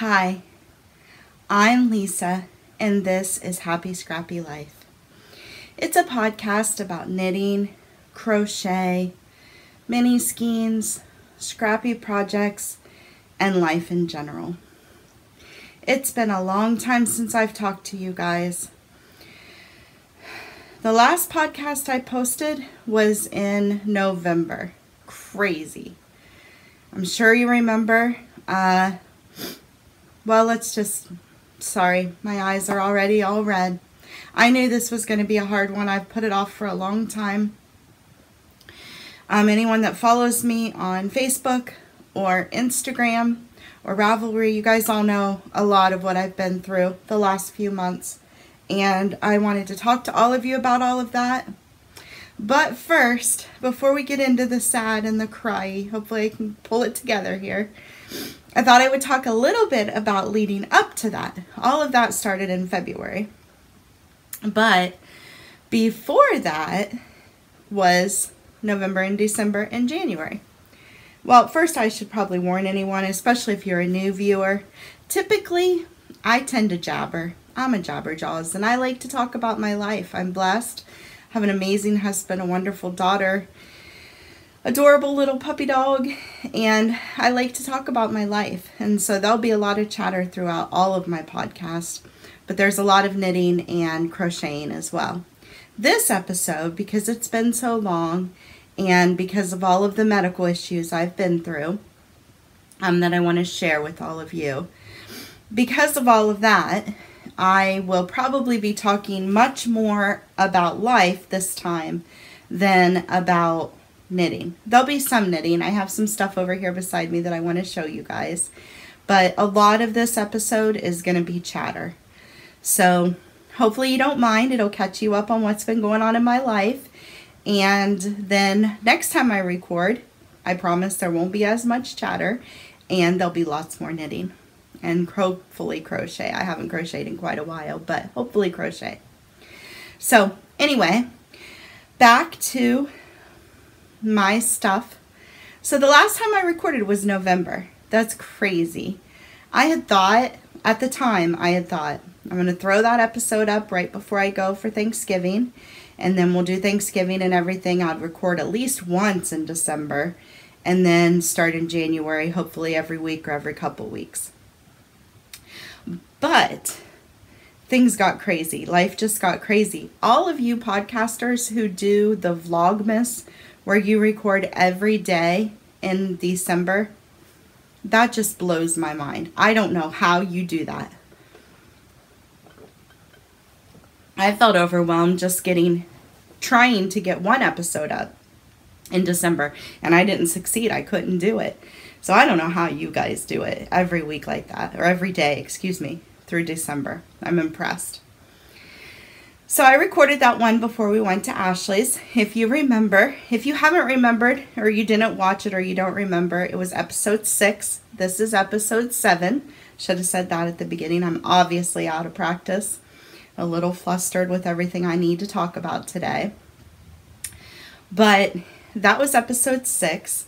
Hi, I'm Lisa, and this is Happy Scrappy Life. It's a podcast about knitting, crochet, mini skeins, scrappy projects, and life in general. It's been a long time since I've talked to you guys. The last podcast I posted was in November. Crazy. I'm sure you remember. Sorry, my eyes are already all red. I knew this was going to be a hard one. I've put it off for a long time. Anyone that follows me on Facebook or Instagram or Ravelry, you guys all know a lot of what I've been through the last few months. And I wanted to talk to all of you about all of that. But first, before we get into the sad and the cry, hopefully I can pull it together here, I thought I would talk a little bit about leading up to that. All of that started in February. But before that was November and December and January. Well, first I should probably warn anyone, especially if you're a new viewer. Typically, I tend to jabber. I'm a jabberjaws, and I like to talk about my life. I'm blessed. I have an amazing husband, a wonderful daughter, adorable little puppy dog, and I like to talk about my life. And so there'll be a lot of chatter throughout all of my podcasts, but there's a lot of knitting and crocheting as well. This episode, because it's been so long and because of all of the medical issues I've been through, that I want to share with all of you. Because of all of that, I will probably be talking much more about life this time than about knitting. There'll be some knitting. I have some stuff over here beside me that I want to show you guys. But a lot of this episode is going to be chatter. So hopefully you don't mind. It'll catch you up on what's been going on in my life. And then next time I record, I promise there won't be as much chatter and there'll be lots more knitting. And hopefully crochet. I haven't crocheted in quite a while, but hopefully crochet. So anyway, back to my stuff. So the last time I recorded was November. That's crazy. I had thought, at the time, I'm going to throw that episode up right before I go for Thanksgiving. And then we'll do Thanksgiving and everything. I'd record at least once in December. And then start in January, hopefully every week or every couple weeks. But things got crazy. Life just got crazy. All of you podcasters who do the Vlogmas, where you record every day in December, that just blows my mind. I don't know how you do that. I felt overwhelmed just trying to get one episode up in December, and I didn't succeed. I couldn't do it. So I don't know how you guys do it every week like that, or every day, excuse me, through December. I'm impressed. So I recorded that one before we went to Ashley's. If you remember, if you haven't remembered, or you didn't watch it, or you don't remember, it was episode 6. This is episode 7. Should have said that at the beginning. I'm obviously out of practice, a little flustered with everything I need to talk about today. But that was episode 6.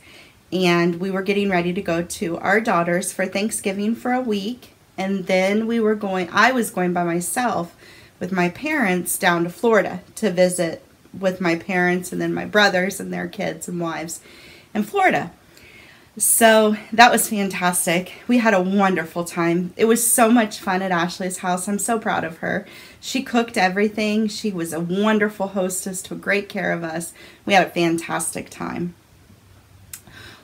And we were getting ready to go to our daughter's for Thanksgiving for a week. And then I was going by myself with my parents down to Florida to visit with my parents and then my brothers and their kids and wives in Florida. So that was fantastic. We had a wonderful time. It was so much fun at Ashley's house. I'm so proud of her. She cooked everything. She was a wonderful hostess, took great care of us. We had a fantastic time.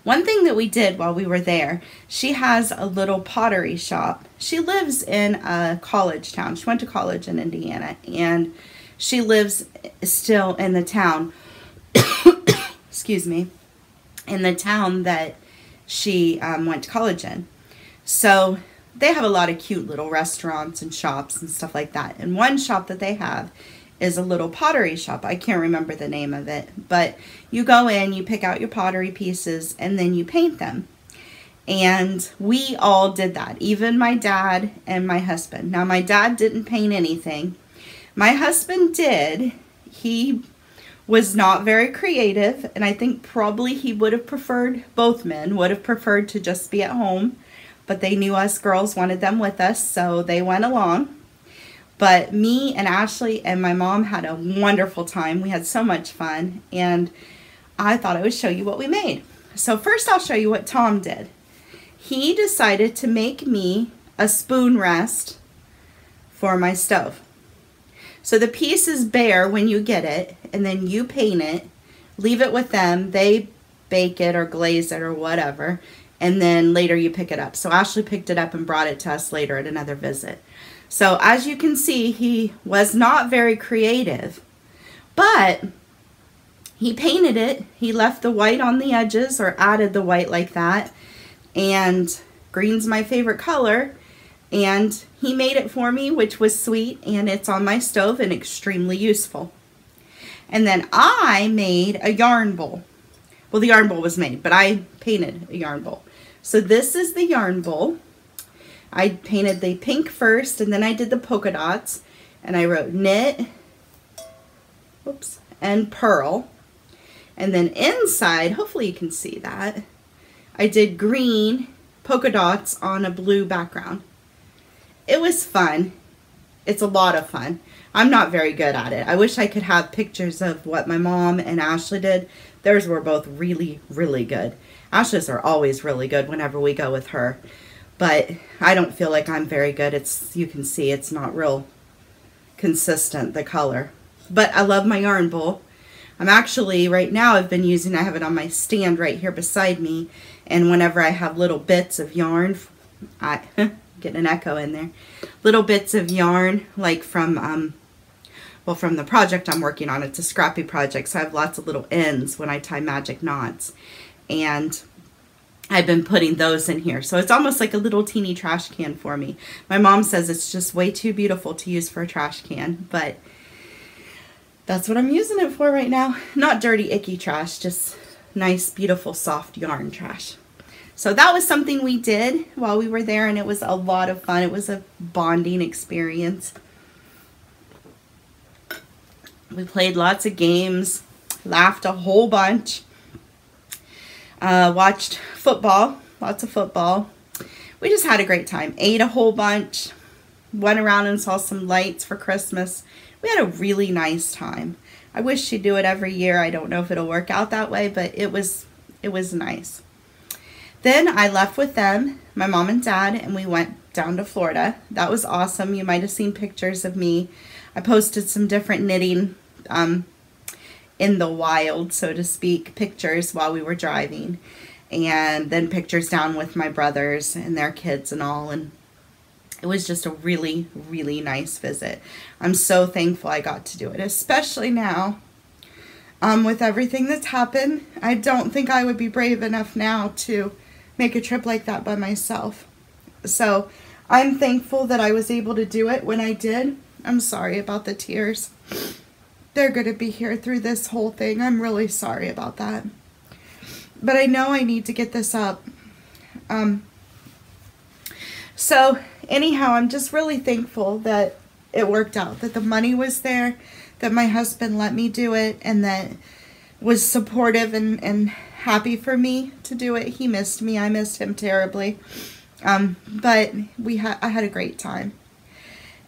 One thing that we did while we were there, she has a little pottery shop. She lives in a college town. She went to college in Indiana, and she lives still in the town, excuse me, in the town that she went to college in. So they have a lot of cute little restaurants and shops and stuff like that. And one shop that they have is a little pottery shop. I can't remember the name of it, but you go in, you pick out your pottery pieces, and then you paint them. And we all did that, even my dad and my husband. Now, my dad didn't paint anything. My husband did. He was not very creative, and I think probably he would have preferred, both men would have preferred to just be at home but they knew us girls wanted them with us, so they went along. But me and Ashley and my mom had a wonderful time. We had so much fun, and I thought I would show you what we made. So first I'll show you what Tom did. He decided to make me a spoon rest for my stove. So the piece is bare when you get it, and then you paint it, leave it with them. They bake it or glaze it or whatever, and then later you pick it up. So Ashley picked it up and brought it to us later at another visit. So as you can see, he was not very creative, but he painted it. He left the white on the edges, or added the white like that, and green's my favorite color, and he made it for me, which was sweet, and it's on my stove and extremely useful. And then I made a yarn bowl. Well, the yarn bowl was made, but I painted a yarn bowl. So this is the yarn bowl. I painted the pink first, and then I did the polka dots, and I wrote knit, oops, and purl. And then inside, hopefully you can see that, I did green polka dots on a blue background. It was fun. It's a lot of fun. I'm not very good at it. I wish I could have pictures of what my mom and Ashley did. Theirs were both really, really good. Ashley's are always really good whenever we go with her. But I don't feel like I'm very good. It's, you can see it's not real consistent, the color. But I love my yarn bowl. I'm actually, right now I've been using, I have it on my stand right here beside me. And whenever I have little bits of yarn, I get an echo in there. Little bits of yarn, like from, well, from the project I'm working on. It's a Scrappy project, so I have lots of little ends when I tie magic knots. And I've been putting those in here. So it's almost like a little teeny trash can for me. My mom says it's just way too beautiful to use for a trash can, but that's what I'm using it for right now. Not dirty, icky trash, just nice, beautiful, soft yarn trash. So that was something we did while we were there, and it was a lot of fun. It was a bonding experience. We played lots of games, laughed a whole bunch. Watched football, lots of football. We just had a great time. Ate a whole bunch. Went around and saw some lights for Christmas. We had a really nice time. I wish she'd do it every year. I don't know if it'll work out that way, but it was nice. Then I left with them, my mom and dad, and we went down to Florida. That was awesome. You might have seen pictures of me. I posted some different knitting in the wild, so to speak, pictures while we were driving, and then pictures down with my brothers and their kids and all, and it was just a really, really nice visit. I'm so thankful I got to do it, especially now with everything that's happened. I don't think I would be brave enough now to make a trip like that by myself. So I'm thankful that I was able to do it when I did. I'm sorry about the tears. They're going to be here through this whole thing. I'm really sorry about that. But I know I need to get this up. So anyhow, I'm just really thankful that it worked out, that the money was there, that my husband let me do it, and that was supportive and happy for me to do it. He missed me. I missed him terribly. But I had a great time.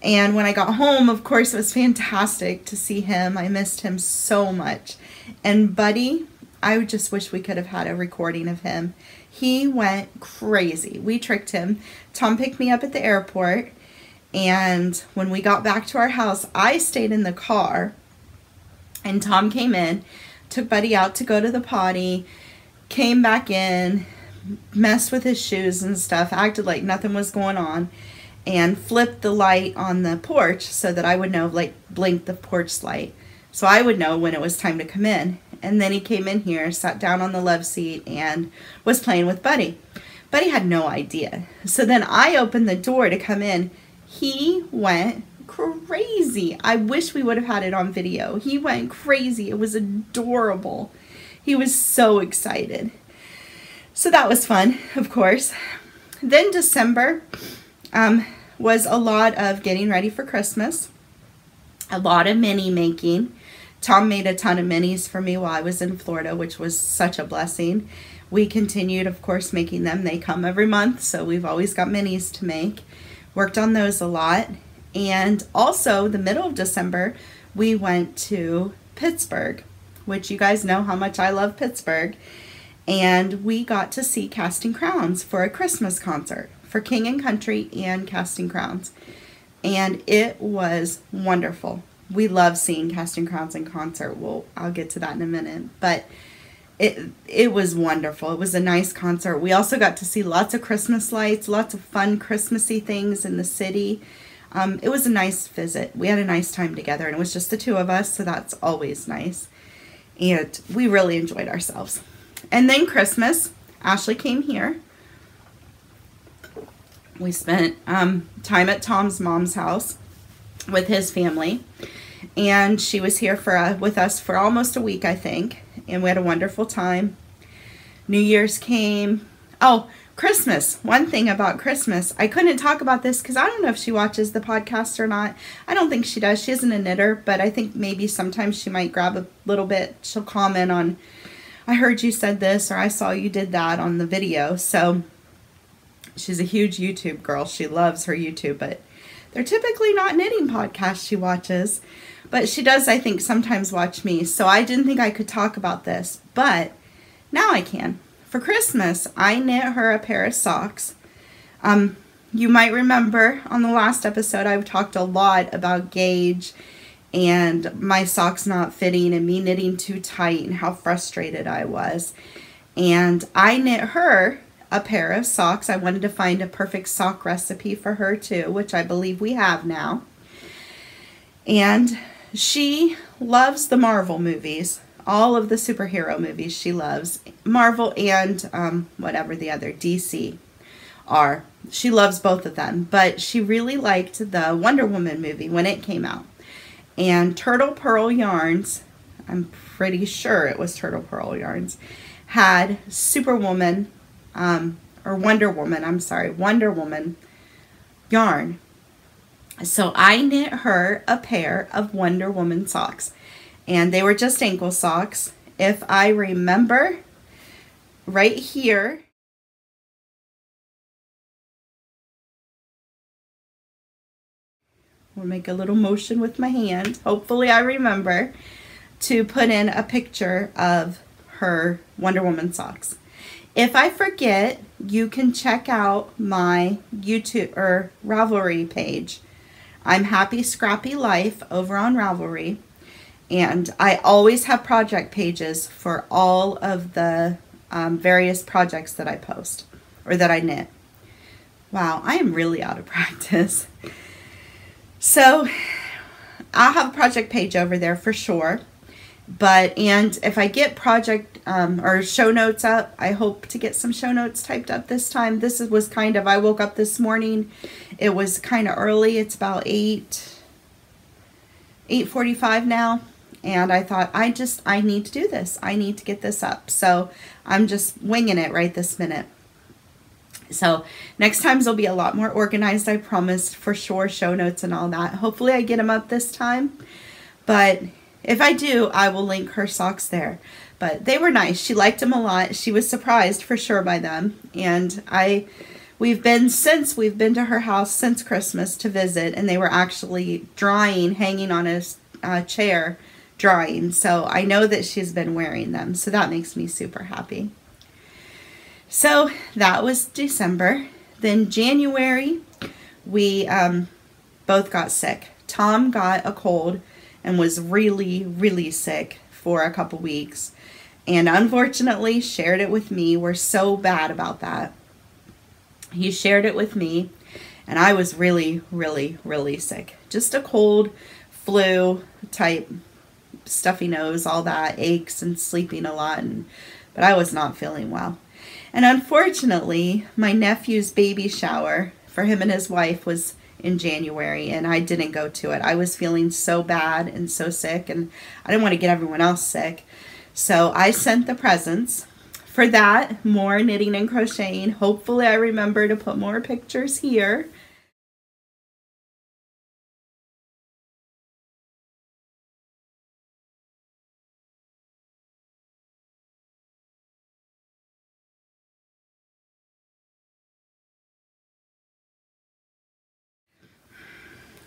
And when I got home, of course, it was fantastic to see him. I missed him so much. And Buddy, I just wish we could have had a recording of him. He went crazy. We tricked him. Tom picked me up at the airport. And when we got back to our house, I stayed in the car. And Tom came in, took Buddy out to go to the potty, came back in, messed with his shoes and stuff, acted like nothing was going on, and flipped the light on the porch so that I would know, like blinked the porch light, so I would know when it was time to come in. And then he came in here, sat down on the love seat, and was playing with Buddy. Buddy had no idea. So then I opened the door to come in. He went crazy. I wish we would have had it on video. He went crazy. It was adorable. He was so excited. So that was fun, of course. Then December was a lot of getting ready for Christmas, a lot of mini making, Tom made a ton of minis for me while I was in Florida, which was such a blessing. We continued, of course, making them. They come every month, so we've always got minis to make. Worked on those a lot. And also, the middle of December, we went to Pittsburgh, which you guys know how much I love Pittsburgh. And we got to see Casting Crowns for a Christmas concert for King and Country and Casting Crowns. And it was wonderful. We love seeing Casting Crowns in concert. Well, I'll get to that in a minute. But it was wonderful. It was a nice concert. We also got to see lots of Christmas lights, lots of fun Christmassy things in the city. It was a nice visit. We had a nice time together, and it was just the two of us, so that's always nice. And we really enjoyed ourselves. And then Christmas, Ashley came here. We spent time at Tom's mom's house with his family. And she was here with us for almost a week, I think. And we had a wonderful time. New Year's came. Oh, Christmas. One thing about Christmas. I couldn't talk about this because I don't know if she watches the podcast or not. I don't think she does. She isn't a knitter, but I think maybe sometimes she might grab a little bit. She'll comment on, I heard you said this, or I saw you did that on the video. So she's a huge YouTube girl. She loves her YouTube, but they're typically not knitting podcasts she watches. But she does, I think, sometimes watch me. So I didn't think I could talk about this, but now I can. For Christmas, I knit her a pair of socks. You might remember on the last episode, I've talked a lot about gauge and my socks not fitting and me knitting too tight and how frustrated I was. And I knit her a pair of socks. I wanted to find a perfect sock recipe for her too, which I believe we have now. And she loves the Marvel movies, all of the superhero movies she loves. Marvel and whatever the other, DC are. She loves both of them, but she really liked the Wonder Woman movie when it came out. And Turtle Pearl Yarns, I'm pretty sure it was Turtle Pearl Yarns, had Superwoman, or Wonder Woman, I'm sorry, Wonder Woman yarn. So I knit her a pair of Wonder Woman socks. And they were just ankle socks. If I remember, right here, I'll make a little motion with my hand. Hopefully I remember to put in a picture of her Wonder Woman socks. If I forget, you can check out my YouTube or Ravelry page. I'm Happy Scrappy Life over on Ravelry. And I always have project pages for all of the various projects that I post or that I knit. Wow, I am really out of practice. So I'll have a project page over there for sure. And if I get project or show notes up, I hope to get some show notes typed up this time. This was kind of, I woke up this morning. It was kind of early. It's about 8:45 now. And I thought, I need to do this. I need to get this up. So I'm just winging it right this minute. So next times will be a lot more organized, I promise, for sure, show notes and all that. Hopefully I get them up this time. But if I do, I will link her socks there. But they were nice. She liked them a lot. She was surprised for sure by them. And we've been to her house since Christmas to visit, and they were actually drying, hanging on a chair, drying. So I know that she's been wearing them. So that makes me super happy. So that was December. Then January, we both got sick. Tom got a cold and was really, really sick for a couple weeks. And unfortunately shared it with me. We're so bad about that. He shared it with me, and I was really, really, really sick. Just a cold, flu type, stuffy nose, all that, aches and sleeping a lot. But I was not feeling well. And unfortunately, my nephew's baby shower for him and his wife was in January, and I didn't go to it. I was feeling so bad and so sick, and I didn't want to get everyone else sick. So I sent the presents. For that, more knitting and crocheting. Hopefully I remember to put more pictures here.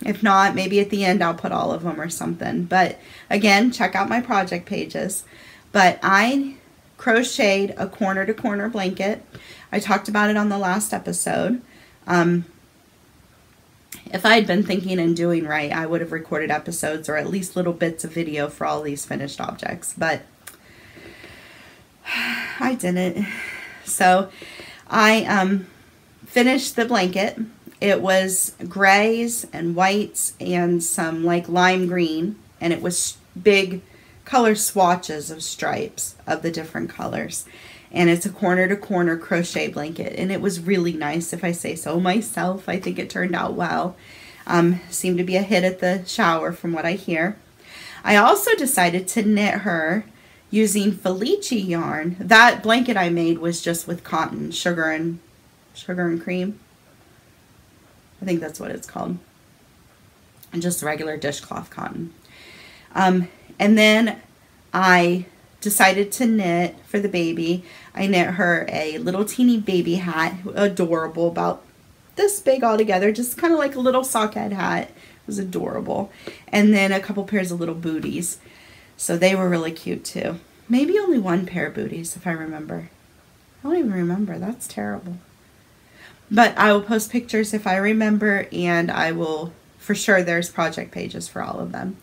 If not, maybe at the end I'll put all of them or something. But again, check out my project pages. But I crocheted a corner to corner blanket. I talked about it on the last episode. If I had been thinking and doing right, I would have recorded episodes or at least little bits of video for all these finished objects. But I didn't. So I finished the blanket. It was grays and whites and some like lime green, and it was big color swatches of stripes of the different colors. And it's a corner to corner crochet blanket, and it was really nice, if I say so myself. I think it turned out well. Seemed to be a hit at the shower from what I hear. I also decided to knit her using Felici yarn. That blanket I made was just with cotton, sugar and cream. I think that's what it's called. And just regular dishcloth cotton. And then I decided to knit for the baby. I knit her a little teeny baby hat, adorable, about this big altogether, just kind of like a little sockhead hat. It was adorable. And then a couple pairs of little booties. So they were really cute too. Maybe only one pair of booties, if I remember. I don't even remember. That's terrible. But I will post pictures if I remember, and I will, for sure, there's project pages for all of them.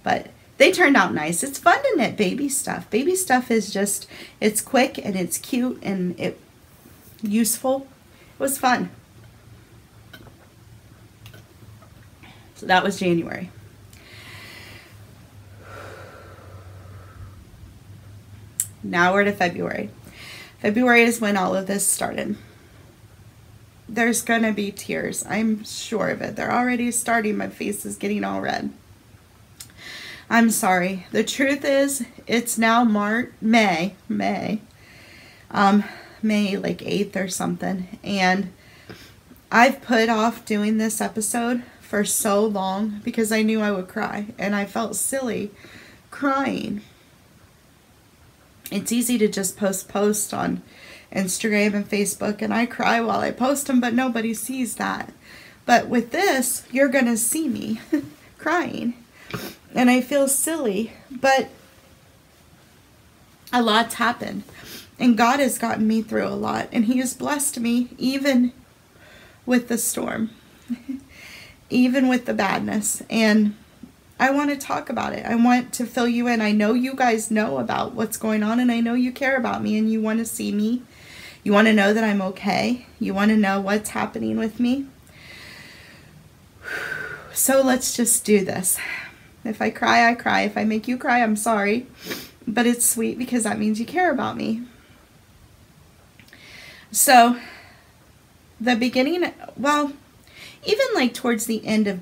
But they turned out nice. It's fun to knit baby stuff. Baby stuff is just, it's quick and it's cute and it's useful. It was fun. So that was January. Now we're to February. February is when all of this started. There's gonna be tears. I'm sure of it. They're already starting. My face is getting all red. I'm sorry. The truth is, it's now May like 8th or something. And I've put off doing this episode for so long because I knew I would cry. And I felt silly crying. It's easy to just post on Instagram and Facebook, and I cry while I post them, but nobody sees that. But with this, you're going to see me crying. And I feel silly, but a lot's happened. And God has gotten me through a lot, and He has blessed me even with the storm, even with the badness. And I want to talk about it. I want to fill you in. I know you guys know about what's going on, and I know you care about me, and you want to see me. You want to know that I'm okay. You want to know what's happening with me. So let's just do this. If I cry, I cry. If I make you cry, I'm sorry. But it's sweet because that means you care about me. So the beginning, well, even like towards the end of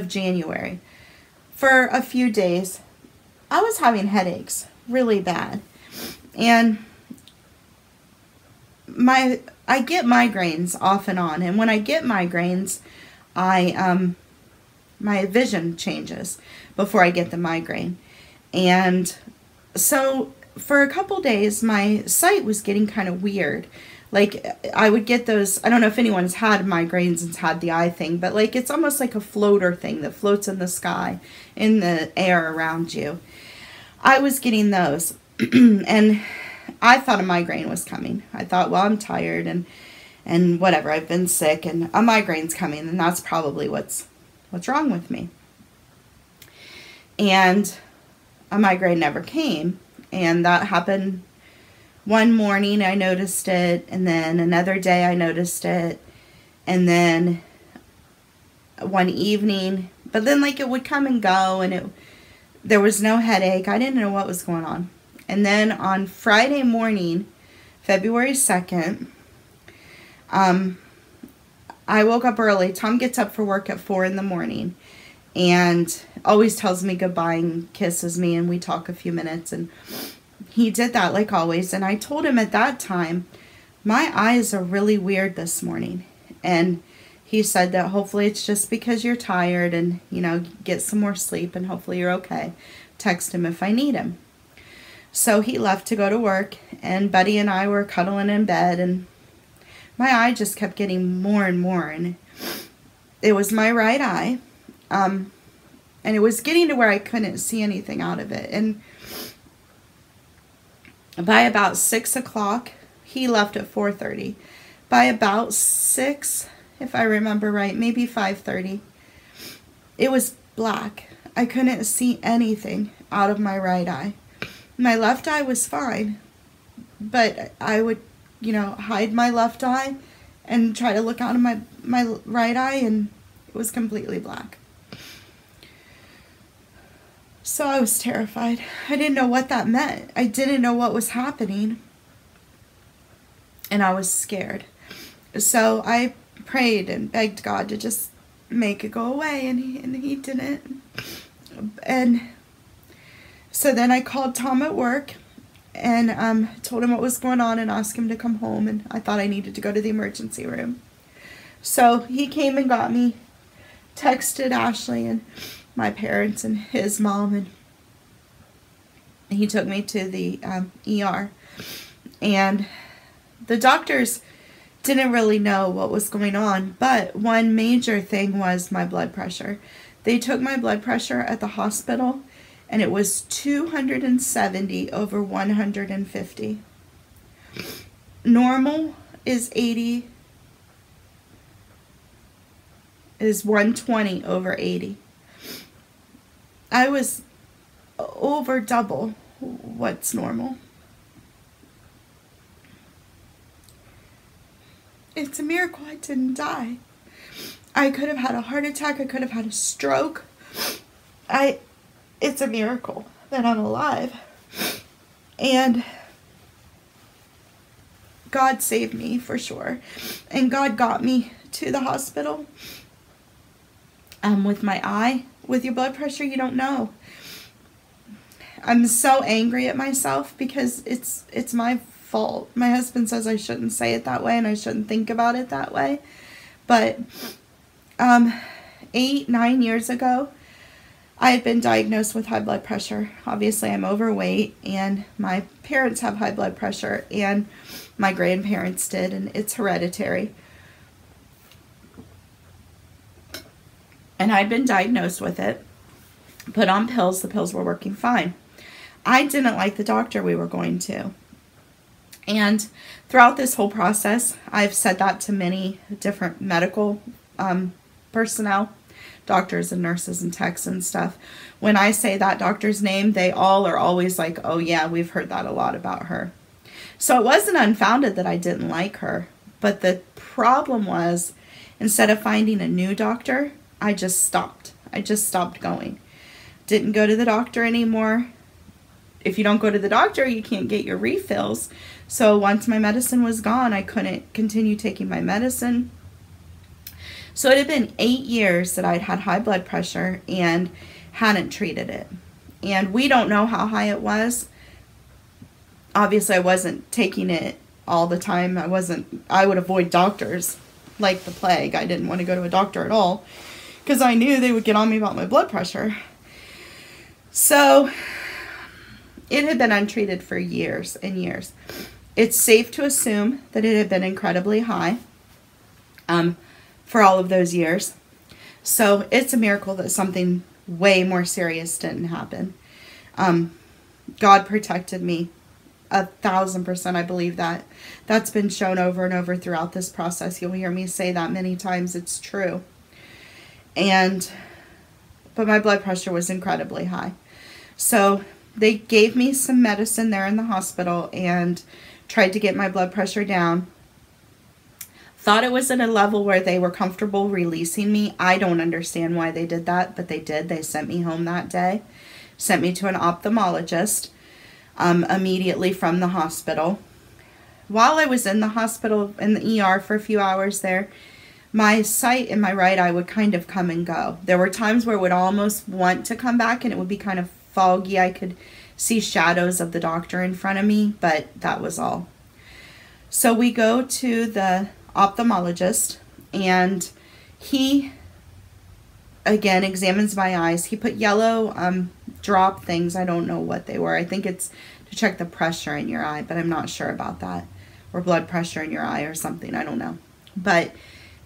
January, for a few days, I was having headaches really bad. And I get migraines off and on. And when I get migraines, my vision changes before I get the migraine. And so for a couple days, my sight was getting kind of weird. Like I would get those, I don't know if anyone's had migraines and had the eye thing, but like it's almost like a floater thing that floats in the sky, in the air around you. I was getting those. And I thought a migraine was coming. I thought, well, I'm tired and whatever, I've been sick and a migraine's coming, and that's probably what's wrong with me. And a migraine never came, and that happened one morning. I noticed it, and then another day I noticed it, and then one evening, but then like it would come and go, and there was no headache. I didn't know what was going on. And then on Friday morning, February 2nd, I woke up early. Tom gets up for work at 4 in the morning and always tells me goodbye and kisses me, and we talk a few minutes, and he did that like always. And I told him at that time, my eyes are really weird this morning. And he said that hopefully it's just because you're tired and, you know, get some more sleep and hopefully you're okay. Text him if I need him. So he left to go to work, and Buddy and I were cuddling in bed, and my eye just kept getting more and more. And it was my right eye, And it was getting to where I couldn't see anything out of it. And by about 6 o'clock, he left at 4:30. By about 6, if I remember right, maybe 5:30, it was black. I couldn't see anything out of my right eye. My left eye was fine, but I would, hide my left eye and try to look out of my right eye, and it was completely black. So I was terrified. I didn't know what that meant. I didn't know what was happening, and I was scared. So I prayed and begged God to just make it go away, and he didn't. And so then I called Tom at work and told him what was going on and asked him to come home, and I thought I needed to go to the emergency room. So he came and got me, texted Ashley and my parents and his mom, and he took me to the ER. And the doctors didn't really know what was going on, but one major thing was my blood pressure. They took my blood pressure at the hospital, and it was 270/150. Normal is 80, is 120/80. I was over double what's normal. It's a miracle I didn't die. I could have had a heart attack. I could have had a stroke. It's a miracle that I'm alive. And God saved me for sure. And God got me to the hospital. With my eye. With your blood pressure, you don't know. I'm so angry at myself because it's my fault. My husband says I shouldn't say it that way and I shouldn't think about it that way. But 8-9 years ago, I had been diagnosed with high blood pressure. Obviously, I'm overweight, and my parents have high blood pressure, and my grandparents did, and it's hereditary. And I'd been diagnosed with it, put on pills. The pills were working fine. I didn't like the doctor we were going to. And throughout this whole process, I've said that to many different medical personnel, doctors and nurses and techs and stuff. When I say that doctor's name, they all are always like, oh yeah, we've heard that a lot about her. So it wasn't unfounded that I didn't like her. But the problem was, instead of finding a new doctor, I just stopped. I just stopped going. Didn't go to the doctor anymore. If you don't go to the doctor, you can't get your refills. So once my medicine was gone, I couldn't continue taking my medicine. So it had been 8 years that I'd had high blood pressure and hadn't treated it. And we don't know how high it was. Obviously, I wasn't taking it all the time. I would avoid doctors like the plague. I didn't want to go to a doctor at all because I knew they would get on me about my blood pressure. So it had been untreated for years and years. It's safe to assume that it had been incredibly high for all of those years. So it's a miracle that something way more serious didn't happen. God protected me 1,000%. I believe that. That's been shown over and over throughout this process. You'll hear me say that many times. It's true. But my blood pressure was incredibly high. So they gave me some medicine there in the hospital and tried to get my blood pressure down. Thought it was at a level where they were comfortable releasing me. I don't understand why they did that, but they did. They sent me home that day. Sent me to an ophthalmologist immediately from the hospital. While I was in the hospital, in the ER for a few hours there, my sight in my right eye would kind of come and go. There were times where it would almost want to come back and it would be kind of foggy. I could see shadows of the doctor in front of me, but that was all. So we go to the ophthalmologist, and he again examines my eyes. He put yellow drop things. I don't know what they were. I think it's to check the pressure in your eye, but I'm not sure about that. Or blood pressure in your eye or something. I don't know. But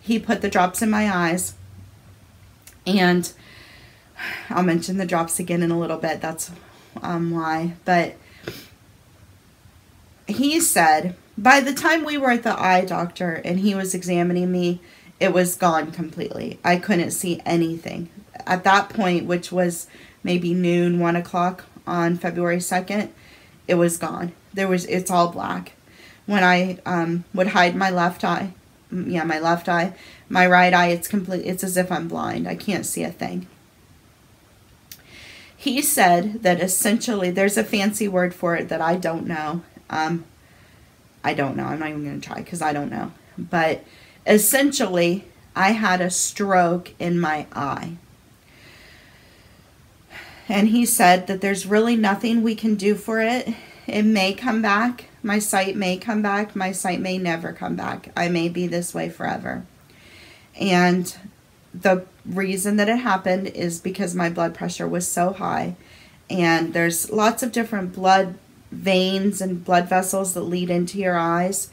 he put the drops in my eyes, and I'll mention the drops again in a little bit. That's why. But he said by the time we were at the eye doctor and he was examining me, it was gone completely. I couldn't see anything. At that point, which was maybe noon, 1 o'clock on February 2nd, it was gone. It's all black. When I would hide my left eye, my left eye, my right eye, it's as if I'm blind. I can't see a thing. He said that essentially, there's a fancy word for it that I don't know. I don't know. I'm not even going to try because I don't know. But essentially, I had a stroke in my eye. And he said that there's really nothing we can do for it. It may come back. My sight may come back. My sight may never come back. I may be this way forever. And the reason that it happened is because my blood pressure was so high. And there's lots of different blood veins and blood vessels that lead into your eyes.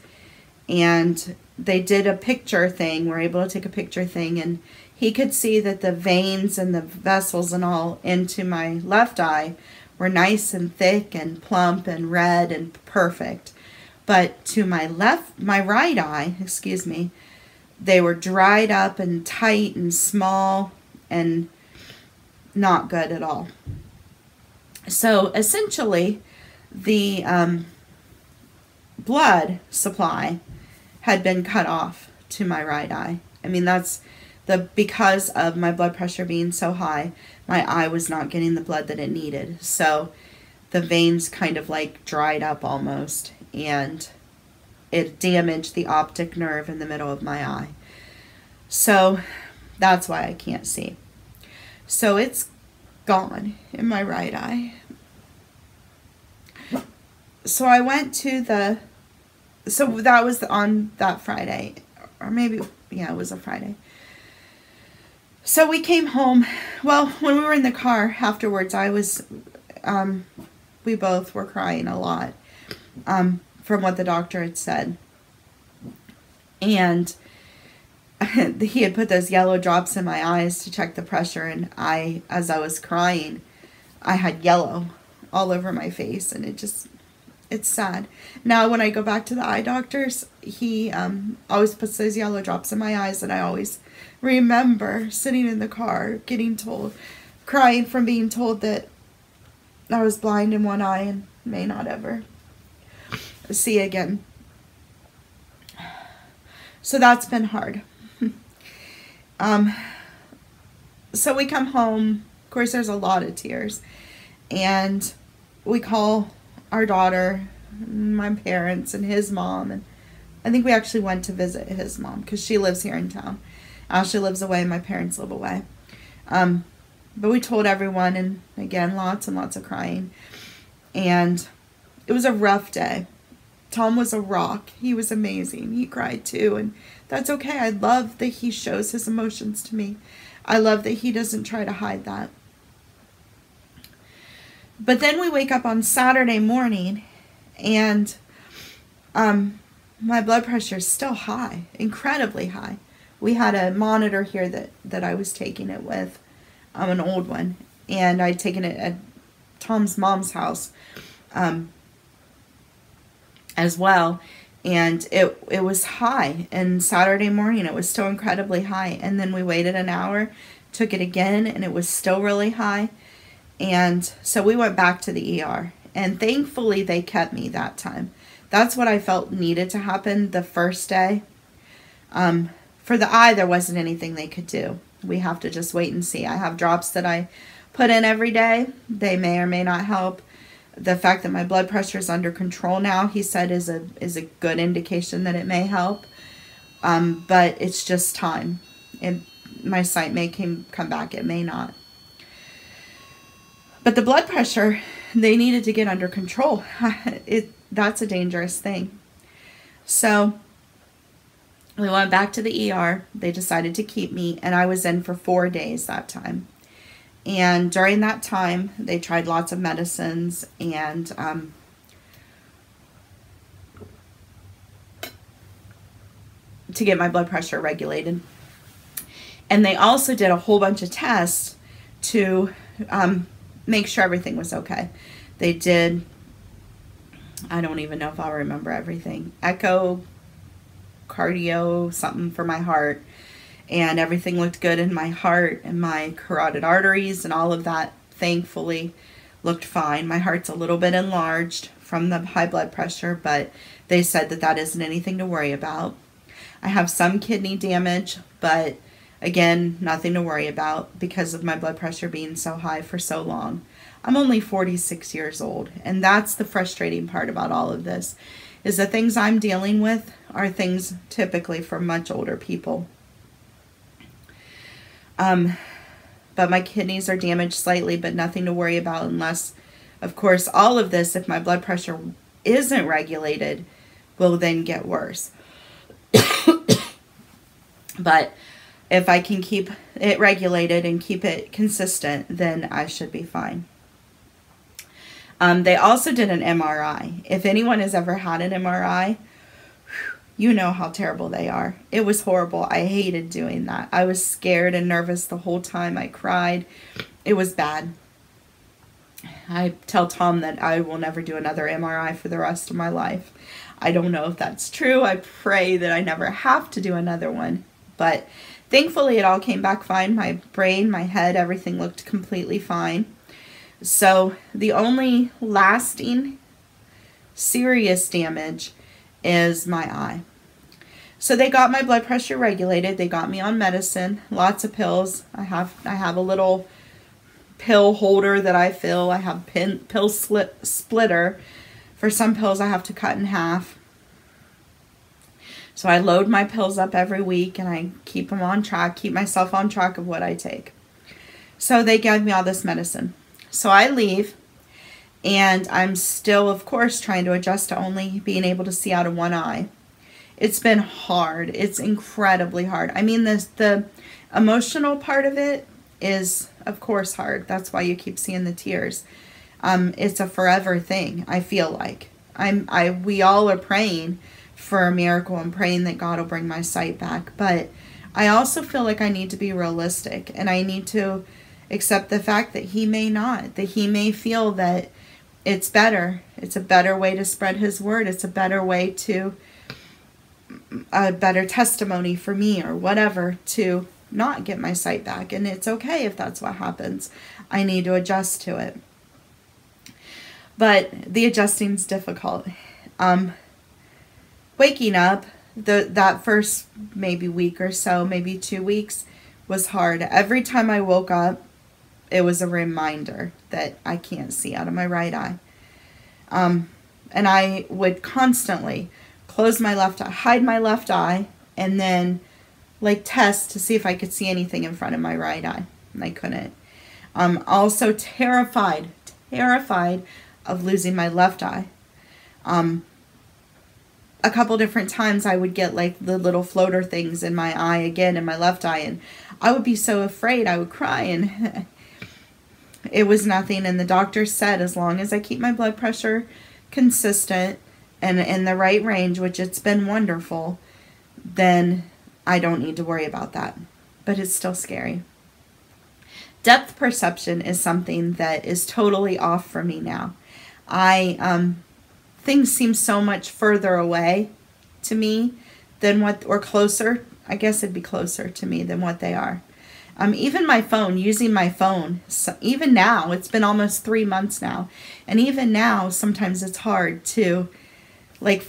And they did a picture thing. We're able to take a picture thing. And he could see that the veins and the vessels and all into my left eye were nice and thick and plump and red and perfect. But to my right eye, they were dried up and tight and small and not good at all. So essentially, the blood supply had been cut off to my right eye. I mean, because of my blood pressure being so high, my eye was not getting the blood that it needed. So the veins kind of like dried up almost, and it damaged the optic nerve in the middle of my eye. So that's why I can't see. So it's gone in my right eye. So I went to so that was on that Friday, or maybe, yeah, it was a Friday. So we came home. Well, when we were in the car afterwards, we both were crying a lot from what the doctor had said. And he had put those yellow drops in my eyes to check the pressure, and as I was crying, I had yellow all over my face, and it's sad. Now, when I go back to the eye doctors, he always puts those yellow drops in my eyes, and I always remember sitting in the car crying from being told that I was blind in one eye and may not ever see again. So that's been hard. So we come home. Of course, there's a lot of tears. And we call our daughter, my parents, and his mom. And I think we actually went to visit his mom because she lives here in town. Ashley lives away. My parents live away. But we told everyone, and again, lots and lots of crying. And it was a rough day. Tom was a rock. He was amazing. He cried too, and that's okay. I love that he shows his emotions to me. I love that he doesn't try to hide that. But then we wake up on Saturday morning, and my blood pressure is still high, incredibly high. We had a monitor here that I was taking it with, an old one, and I'd taken it at Tom's mom's house as well, and it was high. And Saturday morning it was still incredibly high, and then we waited an hour, took it again, and it was still really high. And so we went back to the ER, and thankfully they kept me that time. That's what I felt needed to happen the first day. For the eye, there wasn't anything they could do. We have to just wait and see. I have drops that I put in every day. They may or may not help. The fact that my blood pressure is under control now, he said, is a good indication that it may help. But it's just time. My sight may come back. It may not. But the blood pressure, they needed to get under control. That's a dangerous thing. So we went back to the ER. They decided to keep me, and I was in for 4 days that time. And during that time, they tried lots of medicines and to get my blood pressure regulated. And they also did a whole bunch of tests to make sure everything was okay. They did, I don't even know if I'll remember everything, echo, cardio, something for my heart, and everything looked good in my heart and my carotid arteries and all of that, thankfully, looked fine. My heart's a little bit enlarged from the high blood pressure, but they said that that isn't anything to worry about. I have some kidney damage, but again, nothing to worry about because of my blood pressure being so high for so long. I'm only 46 years old, and that's the frustrating part about all of this, is the things I'm dealing with are things typically for much older people. But my kidneys are damaged slightly, but nothing to worry about unless, of course, all of this, if my blood pressure isn't regulated, will then get worse. But if I can keep it regulated and keep it consistent, then I should be fine. They also did an MRI. If anyone has ever had an MRI, you know how terrible they are. It was horrible. I hated doing that. I was scared and nervous the whole time. I cried. It was bad. I tell Tom that I will never do another MRI for the rest of my life. I don't know if that's true. I pray that I never have to do another one. But thankfully, it all came back fine. My brain, my head, everything looked completely fine. So the only lasting serious damage is my eye. So they got my blood pressure regulated. They got me on medicine, lots of pills. I have a little pill holder that I fill. I have pill splitter. For some pills I have to cut in half. So I load my pills up every week and I keep them on track, keep myself on track of what I take. So they gave me all this medicine. So I leave, and I'm still, of course, trying to adjust to only being able to see out of one eye. It's been hard. It's incredibly hard. I mean, the emotional part of it is, of course, hard. That's why you keep seeing the tears. It's a forever thing, I feel like. We all are praying for a miracle and praying that God will bring my sight back. But I also feel like I need to be realistic, and I need to accept the fact that he may not, that he may feel that it's better. It's a better way to spread his word. It's a better way to, a better testimony for me or whatever, to not get my sight back. And it's okay if that's what happens. I need to adjust to it. But the adjusting's difficult. Waking up, that first maybe week or so, maybe 2 weeks, was hard. Every time I woke up, it was a reminder that I can't see out of my right eye. And I would constantly close my left eye, hide my left eye, and then like test to see if I could see anything in front of my right eye. And I couldn't. I'm also terrified of losing my left eye. A couple different times I would get like the little floater things in my eye again, in my left eye, and I would be so afraid I would cry, and it was nothing. And the doctor said as long as I keep my blood pressure consistent and in the right range, which it's been wonderful, then I don't need to worry about that. But it's still scary. Depth perception is something that is totally off for me now. Things seem so much further away to me than what, or closer, I guess it'd be closer to me than what they are. Even my phone, using my phone, so even now, it's been almost 3 months now, and even now, sometimes it's hard to, like,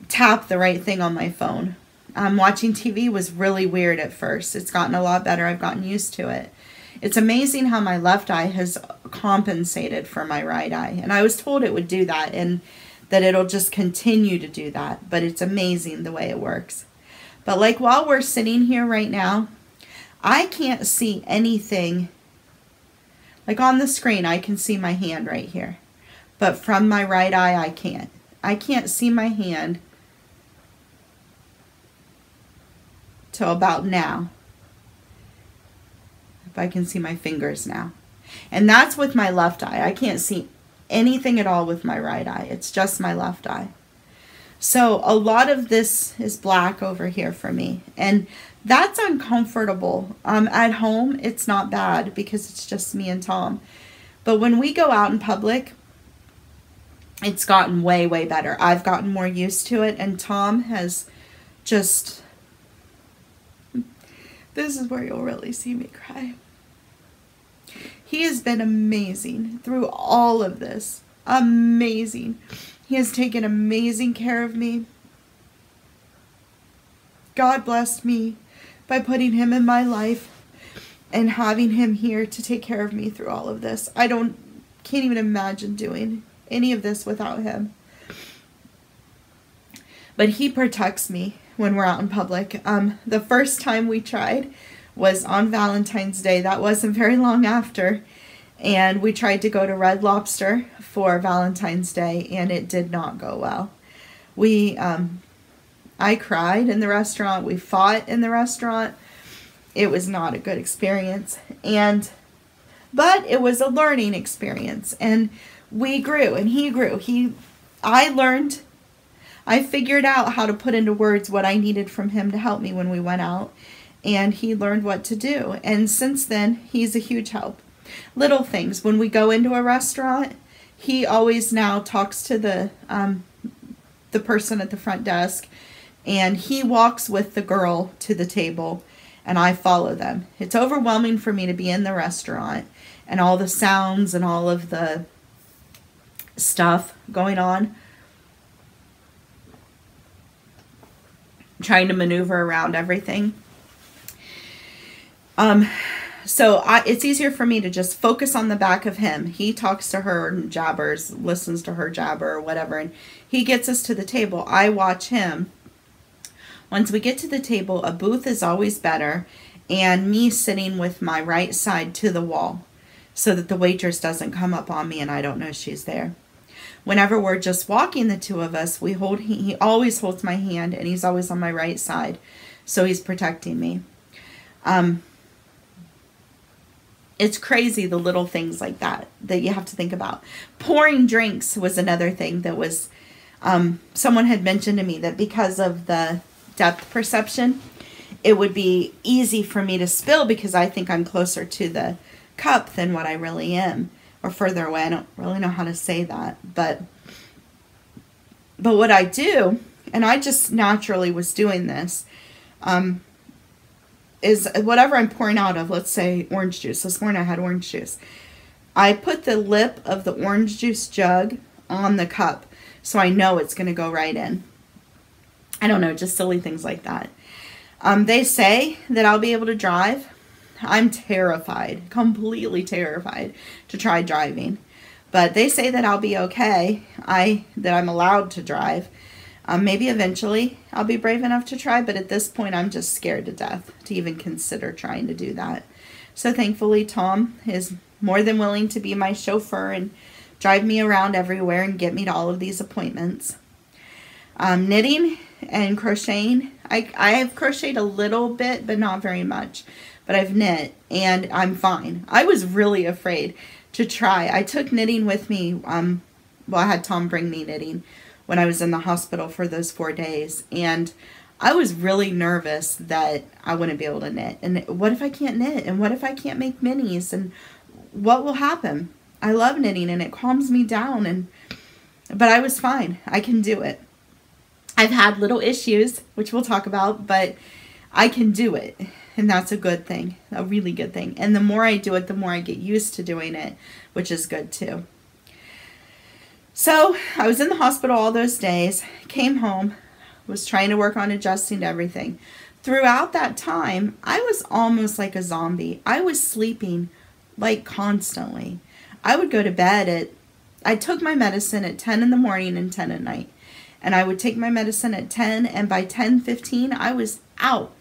tap the right thing on my phone. Watching TV was really weird at first. It's gotten a lot better. I've gotten used to it. It's amazing how my left eye has compensated for my right eye, and I was told it would do that, and that it'll just continue to do that, but it's amazing the way it works. But like while we're sitting here right now, I can't see anything. Like on the screen, I can see my hand right here. But from my right eye, I can't. I can't see my hand till about now. If I can see my fingers now. And that's with my left eye. I can't see anything at all with my right eye. It's just my left eye. So a lot of this is black over here for me, and that's uncomfortable. At home, it's not bad because it's just me and Tom. But when we go out in public, it's gotten way, way better. I've gotten more used to it, and Tom has just... This is where you'll really see me cry. He has been amazing through all of this. Amazing. He has taken amazing care of me. God blessed me by putting him in my life and having him here to take care of me through all of this. Can't even imagine doing any of this without him. But he protects me when we're out in public. The first time we tried was on Valentine's Day. That wasn't very long after. And we tried to go to Red Lobster for Valentine's Day, and it did not go well. I cried in the restaurant. We fought in the restaurant. It was not a good experience. But it was a learning experience, and we grew, and he grew. I figured out how to put into words what I needed from him to help me when we went out, and he learned what to do. And since then, he's a huge help. Little things. When we go into a restaurant, he always now talks to the person at the front desk, and he walks with the girl to the table, and I follow them. It's overwhelming for me to be in the restaurant and all the sounds and all of the stuff going on. Trying to maneuver around everything. So it's easier for me to just focus on the back of him. He talks to her and jabbers, listens to her jabber or whatever, and he gets us to the table. I watch him. Once we get to the table, a booth is always better, and me sitting with my right side to the wall so that the waitress doesn't come up on me and I don't know she's there. Whenever we're just walking, the two of us, he always holds my hand, and he's always on my right side, so he's protecting me. It's crazy, the little things like that you have to think about. Pouring drinks was another thing that was, someone had mentioned to me that because of the depth perception, it would be easy for me to spill because I think I'm closer to the cup than what I really am, or further away. I don't really know how to say that, but what I do, and I just naturally was doing this, is whatever I'm pouring out of, let's say orange juice. This morning I had orange juice. I put the lip of the orange juice jug on the cup so I know it's going to go right in. I don't know, just silly things like that. They say that I'll be able to drive. I'm terrified, completely terrified to try driving. But they say that I'll be okay, that I'm allowed to drive. Maybe eventually I'll be brave enough to try, but at this point I'm just scared to death to even consider trying to do that. So thankfully Tom is more than willing to be my chauffeur and drive me around everywhere and get me to all of these appointments. Knitting and crocheting. I have crocheted a little bit, but not very much. But I've knit, and I'm fine. I was really afraid to try. I took knitting with me. Well, I had Tom bring me knitting when I was in the hospital for those 4 days. And I was really nervous that I wouldn't be able to knit. And what if I can't knit? And what if I can't make minis? And what will happen? I love knitting, and it calms me down. But I was fine. I can do it. I've had little issues, which we'll talk about, but I can do it. And that's a good thing, a really good thing. And the more I do it, the more I get used to doing it, which is good too. So I was in the hospital all those days, came home, was trying to work on adjusting to everything. Throughout that time, I was almost like a zombie. I was sleeping like constantly. I would go to bed I took my medicine at 10 in the morning and 10 at night. And I would take my medicine at 10, and by 10:15, I was out.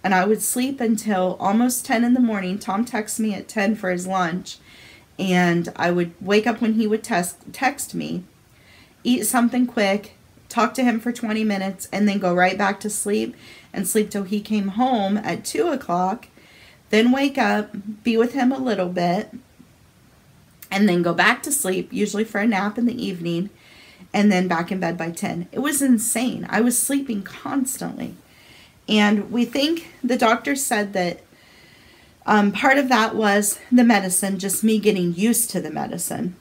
And I would sleep until almost 10 in the morning. Tom texted me at 10 for his lunch. And I would wake up when he would text me, eat something quick, talk to him for 20 minutes, and then go right back to sleep and sleep till he came home at 2 o'clock. Then wake up, be with him a little bit, and then go back to sleep, usually for a nap in the evening. and then back in bed by 10. It was insane. I was sleeping constantly. And we think the doctor said that part of that was the medicine, just me getting used to the medicine,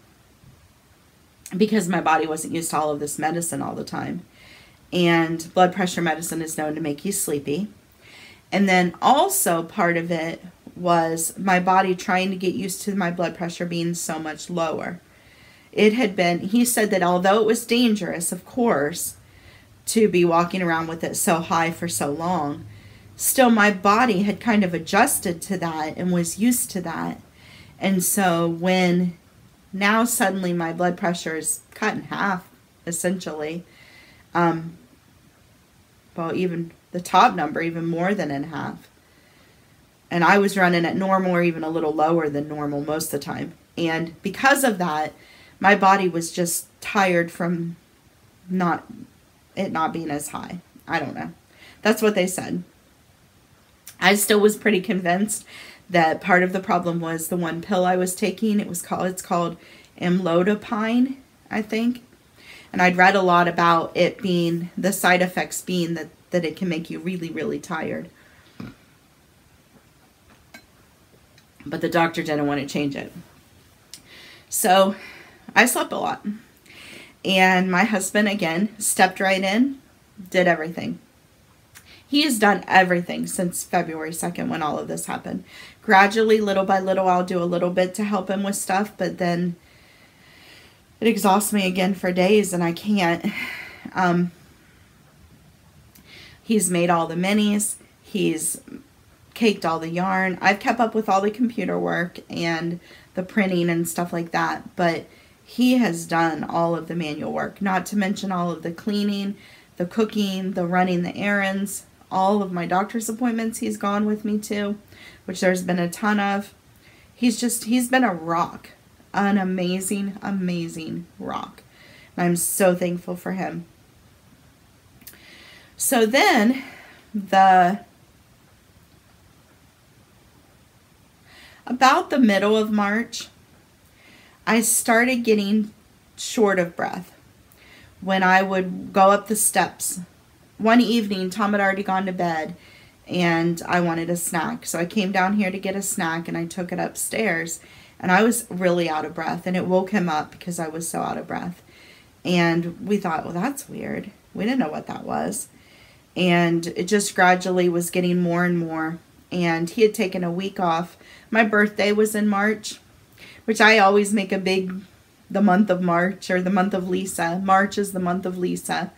because my body wasn't used to all of this medicine all the time. And blood pressure medicine is known to make you sleepy. And then also part of it was my body trying to get used to my blood pressure being so much lower. It had been, he said that although it was dangerous, of course, to be walking around with it so high for so long, still my body had kind of adjusted to that and was used to that. And so when now suddenly my blood pressure is cut in half, essentially, well, even the top number, even more than in half. And I was running at normal or even a little lower than normal most of the time. And because of that, my body was just tired from not being as high. I don't know. That's what they said. I still was pretty convinced that part of the problem was the one pill I was taking. It's called amlodipine, I think. And I'd read a lot about it being, the side effects being that it can make you really, really tired. But the doctor didn't want to change it. So I slept a lot. And my husband, again, stepped right in, did everything. He has done everything since February 2nd when all of this happened. Gradually, little by little, I'll do a little bit to help him with stuff, but then it exhausts me again for days and I can't. He's made all the minis. He's caked all the yarn. I've kept up with all the computer work and the printing and stuff like that, but he has done all of the manual work, not to mention all of the cleaning, the cooking, the running the errands, all of my doctor's appointments he's gone with me to, which there's been a ton of. He's been a rock, an amazing, amazing rock. And I'm so thankful for him. So then about the middle of March, I started getting short of breath when I would go up the steps. One evening, Tom had already gone to bed and I wanted a snack. So I came down here to get a snack and I took it upstairs and I was really out of breath and it woke him up because I was so out of breath. And we thought, well, that's weird. We didn't know what that was. And it just gradually was getting more and more. And he had taken a week off. My birthday was in March, which I always make the month of March, or the month of Lisa. March is the month of Lisa.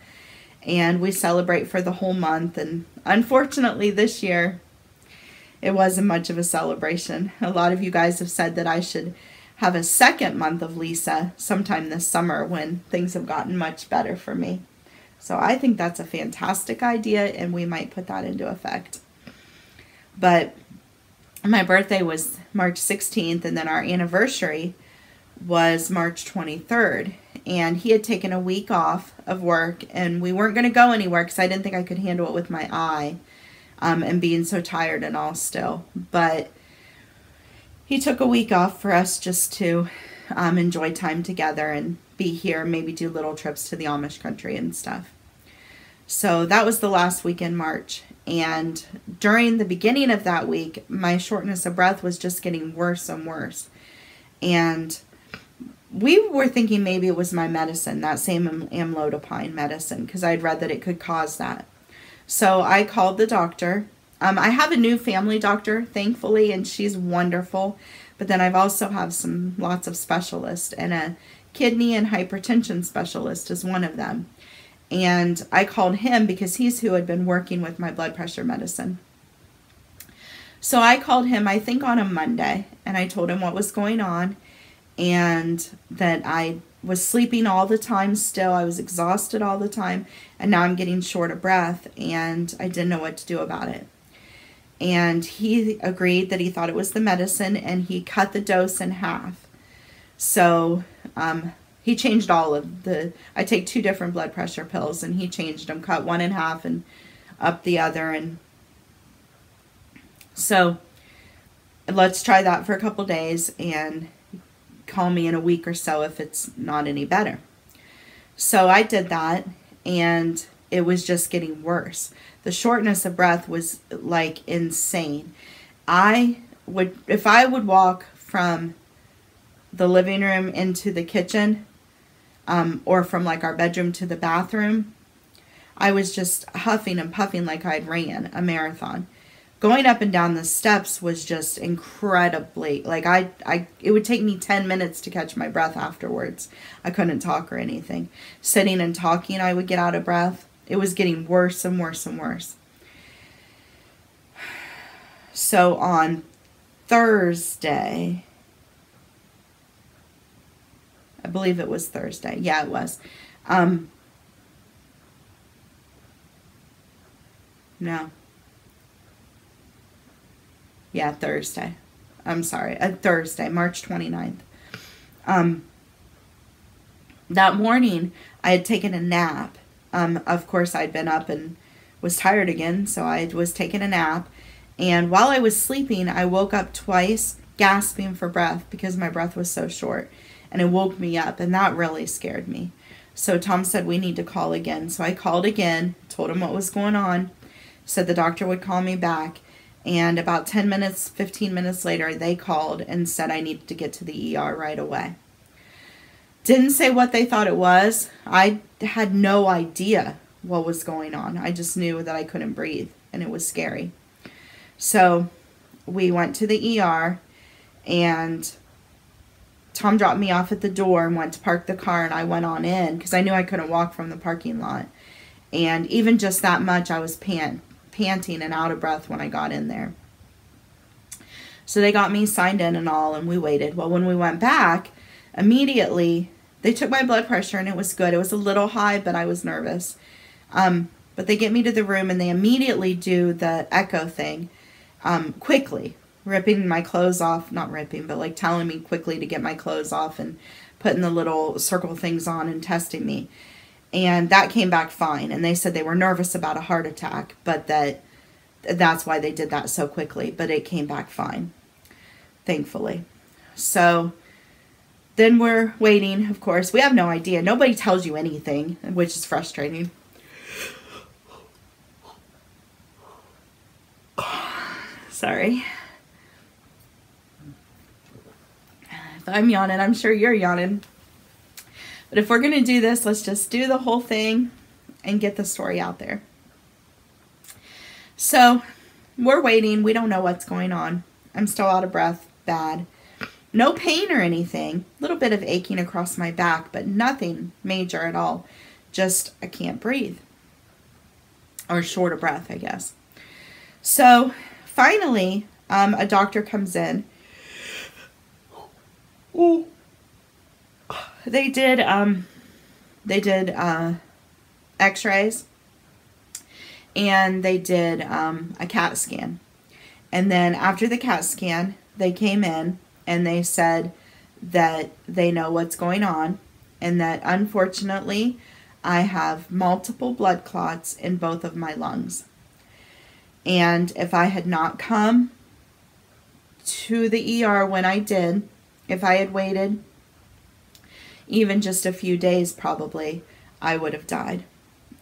And we celebrate for the whole month. And unfortunately this year, it wasn't much of a celebration. A lot of you guys have said that I should have a second month of Lisa sometime this summer when things have gotten much better for me. So I think that's a fantastic idea and we might put that into effect. But my birthday was March 16th and then our anniversary was March 23rd. And he had taken a week off of work and we weren't going to go anywhere because I didn't think I could handle it with my eye and being so tired and all still. But he took a week off for us just to enjoy time together and be here, maybe do little trips to the Amish country and stuff. So that was the last week in March. And during the beginning of that week, my shortness of breath was just getting worse and worse. And we were thinking maybe it was my medicine, that same amlodipine medicine, because I'd read that it could cause that. So I called the doctor. I have a new family doctor, thankfully, and she's wonderful. But then I've also have lots of specialists, and a kidney and hypertension specialist is one of them. And I called him because he's who had been working with my blood pressure medicine. So I called him, I think on a Monday, and I told him what was going on and that I was sleeping all the time still. I was exhausted all the time, and now I'm getting short of breath, and I didn't know what to do about it. And he agreed that he thought it was the medicine, and he cut the dose in half. So he changed all of I take 2 different blood pressure pills, and he changed them, cut one in half and up the other. And so let's try that for a couple days and call me in a week or so if it's not any better. So I did that, and it was just getting worse. The shortness of breath was like insane. If I would walk from the living room into the kitchen, or from like our bedroom to the bathroom, I was just huffing and puffing like I'd ran a marathon. Going up and down the steps was just incredibly, like it would take me 10 minutes to catch my breath afterwards. I couldn't talk or anything. Sitting and talking, I would get out of breath. It was getting worse and worse and worse. So on Thursday, I believe it was Thursday. Yeah, it was. No. Yeah, Thursday. I'm sorry. Thursday, March 29th. That morning, I had taken a nap. Of course, I'd been up and was tired again, so I was taking a nap. And while I was sleeping, I woke up twice, gasping for breath because my breath was so short. And it woke me up, and that really scared me. So Tom said, we need to call again. So I called again, told him what was going on, said the doctor would call me back. And about 10 minutes, 15 minutes later, they called and said I needed to get to the ER right away. Didn't say what they thought it was. I had no idea what was going on. I just knew that I couldn't breathe, and it was scary. So we went to the ER, and Tom dropped me off at the door and went to park the car, and I went on in because I knew I couldn't walk from the parking lot. And even just that much, I was panting and out of breath when I got in there. So they got me signed in and all, and we waited. Well, when we went back, immediately they took my blood pressure, and it was good. It was a little high, but I was nervous. But they get me to the room, and they immediately do the echo thing quickly, ripping my clothes off. Not ripping, but like telling me quickly to get my clothes off and putting the little circle things on and testing me. And that came back fine. And they said they were nervous about a heart attack, but that's why they did that so quickly. But it came back fine, thankfully. So then we're waiting, of course. We have no idea. Nobody tells you anything, which is frustrating. Sorry. If I'm yawning, I'm sure you're yawning. But if we're going to do this, let's just do the whole thing and get the story out there. So we're waiting. We don't know what's going on. I'm still out of breath, bad. No pain or anything. A little bit of aching across my back, but nothing major at all. Just I can't breathe. Or short of breath, I guess. So finally, a doctor comes in. They did x-rays, and they did a CAT scan. And then after the CAT scan, they came in and they said that they know what's going on, and that unfortunately I have multiple blood clots in both of my lungs. And if I had not come to the ER when I did, if I had waited even just a few days, probably I would have died.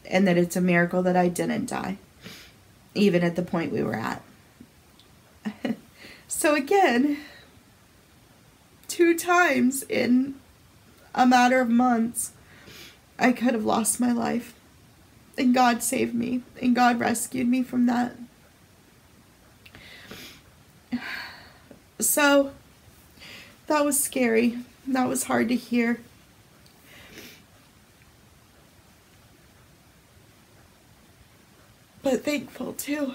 And that it's a miracle that I didn't die, even at the point we were at. So again, 2 times in a matter of months, I could have lost my life. And God saved me, and God rescued me from that. So that was scary. That was hard to hear. But thankful too.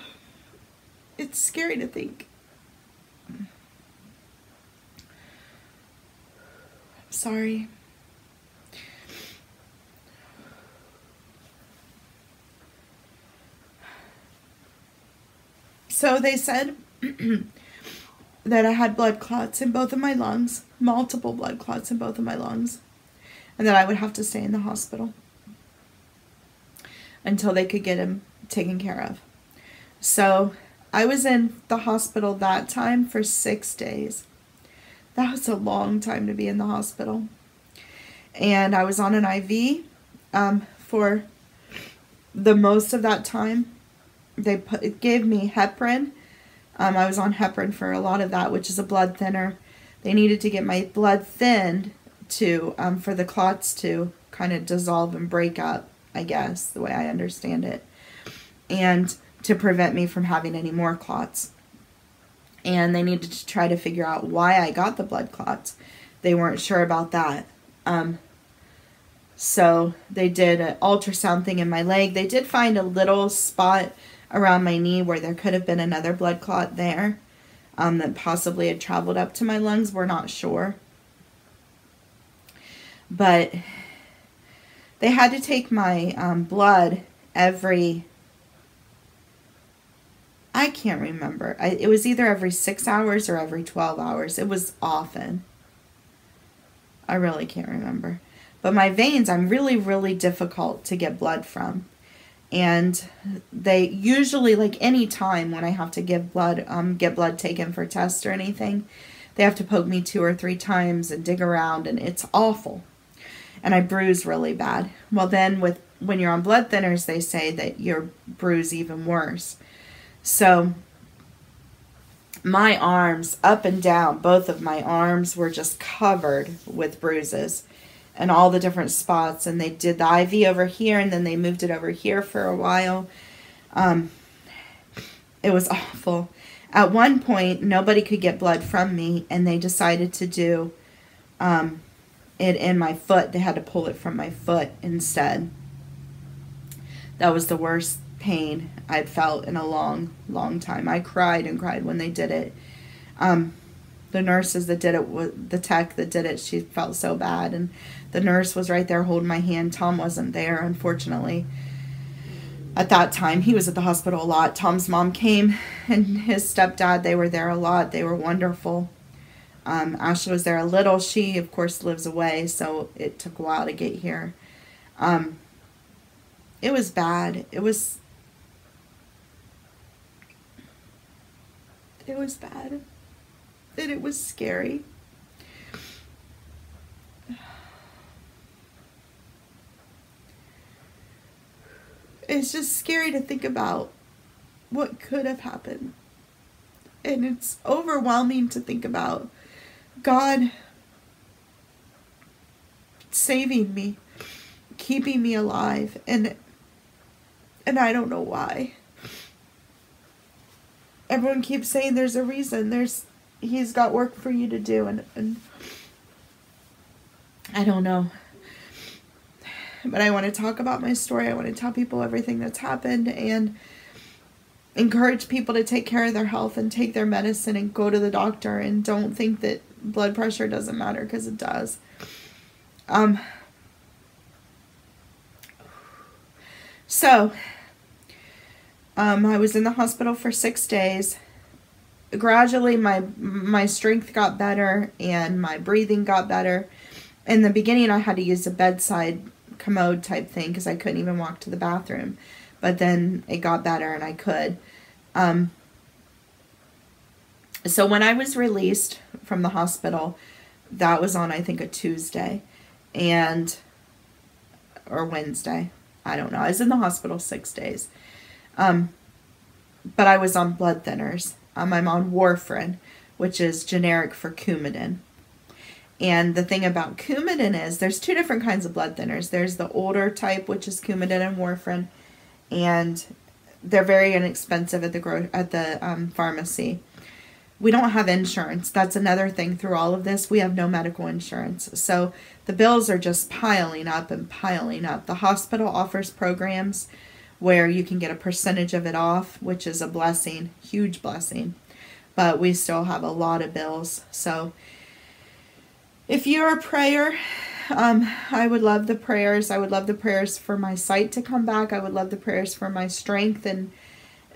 It's scary to think. I'm sorry. So they said that I had blood clots in both of my lungs, multiple blood clots in both of my lungs, and that I would have to stay in the hospital until they could get him taken care of. So I was in the hospital that time for 6 days. That was a long time to be in the hospital. And I was on an IV, for the most of that time. They gave me heparin. I was on heparin for a lot of that, which is a blood thinner. They needed to get my blood thinned to for the clots to kind of dissolve and break up, I guess, the way I understand it, and to prevent me from having any more clots. And they needed to try to figure out why I got the blood clots. They weren't sure about that. So they did an ultrasound thing in my leg. They did find a little spot around my knee where there could have been another blood clot there that possibly had traveled up to my lungs. We're not sure. But they had to take my blood every... I can't remember. It was either every 6 hours or every 12 hours. It was often. I really can't remember. But my veins, I'm really, really difficult to get blood from. And they usually, like any time when I have to give blood, get blood taken for tests or anything, they have to poke me 2 or 3 times and dig around, and it's awful. And I bruise really bad. Well, then when you're on blood thinners, they say that you bruise even worse. So my arms, up and down, both of my arms were just covered with bruises and all the different spots. And they did the IV over here, and then they moved it over here for a while. It was awful. At one point, nobody could get blood from me, and they decided to do it in my foot. They had to pull it from my foot instead. That was the worst pain I'd felt in a long, long time. I cried and cried when they did it. The nurses that did it, the tech that did it, she felt so bad. And the nurse was right there holding my hand. Tom wasn't there, unfortunately. At that time, he was at the hospital a lot. Tom's mom came, and his stepdad, they were there a lot. They were wonderful. Ashley was there a little. She, of course, lives away, so it took a while to get here. It was bad. It was bad. And it was scary. It's just scary to think about what could have happened. And it's overwhelming to think about God saving me, keeping me alive, and I don't know why. Everyone keeps saying there's a reason. He's got work for you to do, and I don't know. But I want to talk about my story. I want to tell people everything that's happened and encourage people to take care of their health and take their medicine and go to the doctor, and don't think that blood pressure doesn't matter, because it does. So I was in the hospital for 6 days. Gradually my strength got better and my breathing got better. In the beginning, I had to use a bedside commode type thing because I couldn't even walk to the bathroom. But then it got better and I could. So when I was released from the hospital, that was on, I think, a Tuesday or Wednesday. I don't know. I was in the hospital 6 days. But I was on blood thinners. I'm on warfarin, which is generic for Coumadin. And the thing about Coumadin is there's 2 different kinds of blood thinners. There's the older type, which is Coumadin and warfarin, and they're very inexpensive at the pharmacy. We don't have insurance. That's another thing through all of this. We have no medical insurance. So the bills are just piling up and piling up. The hospital offers programs where you can get a percentage of it off, which is a blessing, huge blessing. But we still have a lot of bills. So if you're a prayer, I would love the prayers. I would love the prayers for my sight to come back. I would love the prayers for my strength and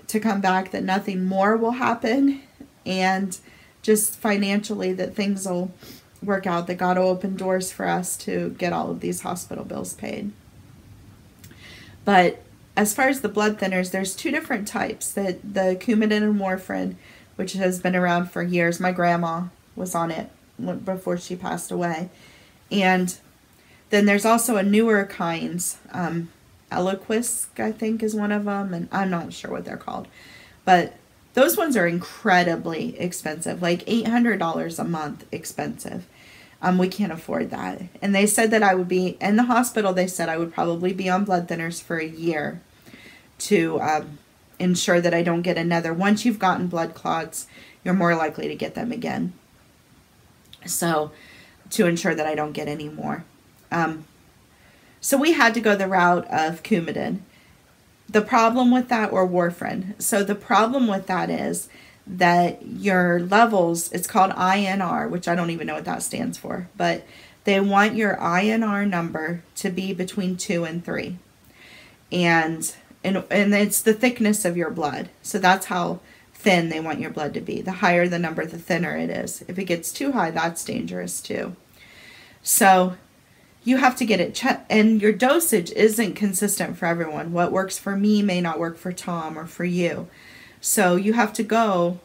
to come back, that nothing more will happen. And just financially that things will work out, that God will open doors for us to get all of these hospital bills paid. But as far as the blood thinners, there's 2 different types. The Coumadin and warfarin, which has been around for years. My grandma was on it before she passed away. And Then there's also a newer kinds. Eloquist, I think, is one of them, and I'm not sure what they're called. But those ones are incredibly expensive, like $800 a month expensive. We can't afford that. And they said that I would be, in the hospital, they said I would probably be on blood thinners for a year to ensure that I don't get another. Once you've gotten blood clots, you're more likely to get them again. So, to ensure that I don't get any more. So we had to go the route of Coumadin. The problem with that, or warfarin. So the problem with that is that your levels, it's called INR, which I don't even know what that stands for, but they want your INR number to be between 2 and 3. And it's the thickness of your blood. So that's how thin they want your blood to be. The higher the number, the thinner it is. If it gets too high, that's dangerous too. So you have to get it checked, and your dosage isn't consistent for everyone. What works for me may not work for Tom or for you. So you have to go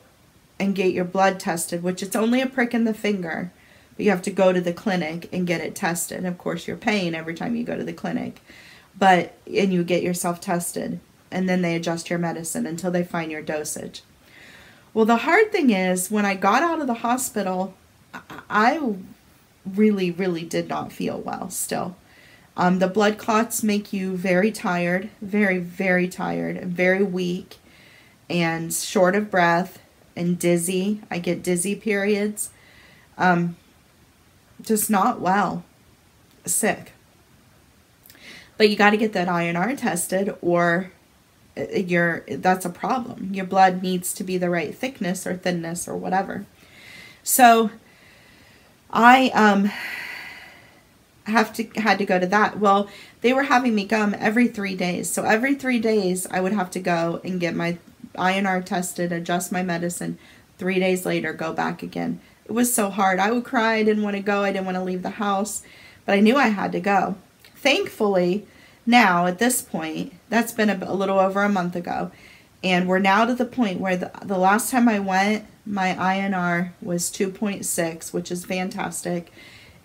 and get your blood tested, which it's only a prick in the finger, but you have to go to the clinic and get it tested. Of course, you're paying every time you go to the clinic, and you get yourself tested, and then they adjust your medicine until they find your dosage. Well, the hard thing is, when I got out of the hospital, I really, really did not feel well still. The blood clots make you very tired, very, very tired, and very weak, and short of breath, and dizzy. I get dizzy periods. Just not well. Sick. But you got to get that INR tested, or that's a problem. Your blood needs to be the right thickness or thinness or whatever. So I had to go to that. Well, they were having me come every 3 days. So every 3 days I would have to go and get my INR tested, adjust my medicine. 3 days later, go back again. It was so hard. I would cry. I didn't want to go. I didn't want to leave the house. But I knew I had to go. Thankfully, now at this point, that's been a little over a month ago. And we're now to the point where the last time I went, my INR was 2.6, which is fantastic.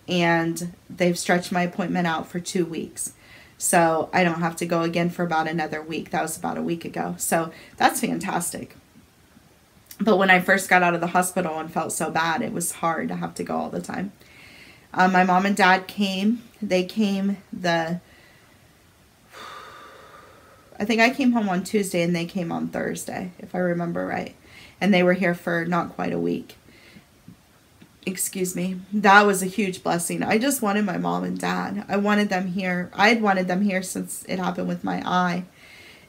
And they've stretched my appointment out for 2 weeks. So I don't have to go again for about another week. That was about a week ago. So that's fantastic. But when I first got out of the hospital and felt so bad, it was hard to have to go all the time. My mom and dad came. They came I think I came home on Tuesday and they came on Thursday, if I remember right. And they were here for not quite a week. Excuse me. That was a huge blessing. I just wanted my mom and dad. I wanted them here. I had wanted them here since it happened with my eye.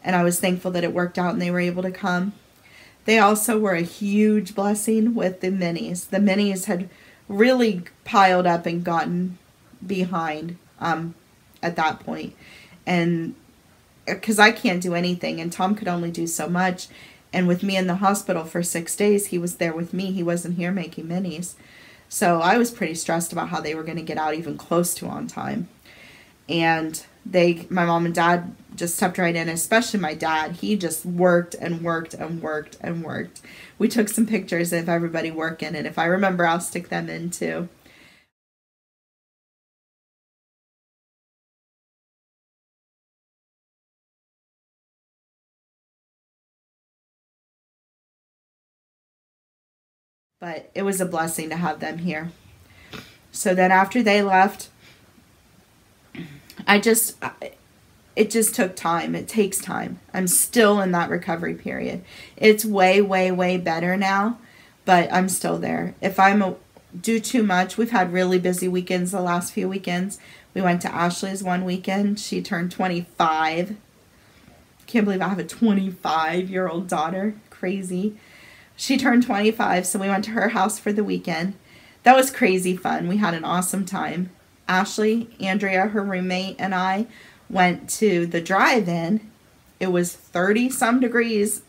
And I was thankful that it worked out and they were able to come. They also were a huge blessing with the minis. The minis had really piled up and gotten behind at that point. And because I can't do anything and Tom could only do so much. And with me in the hospital for 6 days, he was there with me. He wasn't here making minis. So I was pretty stressed about how they were going to get out even close to on time. And my mom and dad just stepped right in, especially my dad. He just worked and worked and worked and worked. We took some pictures of everybody working, and if I remember, I'll stick them in too. But it was a blessing to have them here. So then after they left, it just took time. It takes time. I'm still in that recovery period. It's way, way, way better now, but I'm still there. If do too much, we've had really busy weekends the last few weekends. We went to Ashley's one weekend. She turned 25. Can't believe I have a 25-year-old daughter. Crazy. She turned 25, so we went to her house for the weekend. That was crazy fun. We had an awesome time. Ashley, Andrea, her roommate, and I went to the drive-in. It was 30-some degrees,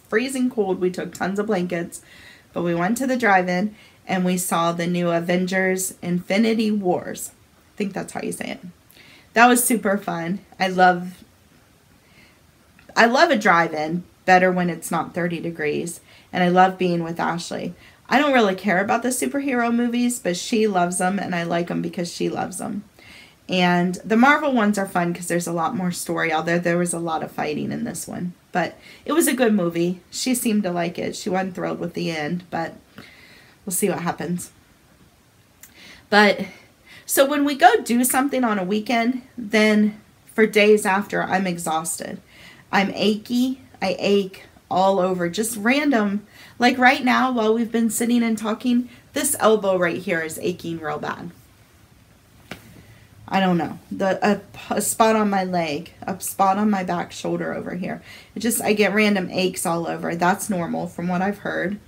freezing cold. We took tons of blankets, but we went to the drive-in, and we saw the new Avengers Infinity Wars. I think that's how you say it. That was super fun. I love a drive-in better when it's not 30 degrees. And I love being with Ashley. I don't really care about the superhero movies, but she loves them, and I like them because she loves them. And the Marvel ones are fun because there's a lot more story, although there was a lot of fighting in this one. But it was a good movie. She seemed to like it. She wasn't thrilled with the end, but we'll see what happens. But so when we go do something on a weekend, then for days after, I'm exhausted. I'm achy. I ache all over, just random. Like right now, while we've been sitting and talking, this elbow right here is aching real bad. I don't know. A spot on my leg, a spot on my back shoulder over here. I get random aches all over. That's normal from what I've heard.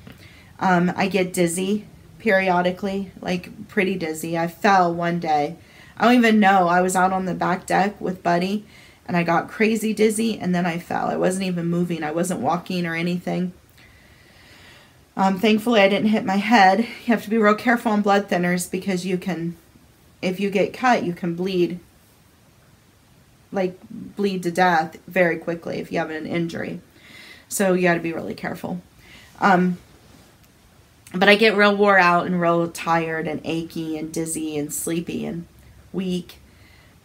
I get dizzy periodically, like pretty dizzy. I fell one day. I don't even know. I was out on the back deck with Buddy and I got crazy dizzy and then I fell. I wasn't even moving. I wasn't walking or anything. Thankfully, I didn't hit my head. You have to be real careful on blood thinners because you can, if you get cut, you can bleed to death very quickly if you have an injury. So you got to be really careful. But I get real wore out and real tired and achy and dizzy and sleepy and weak.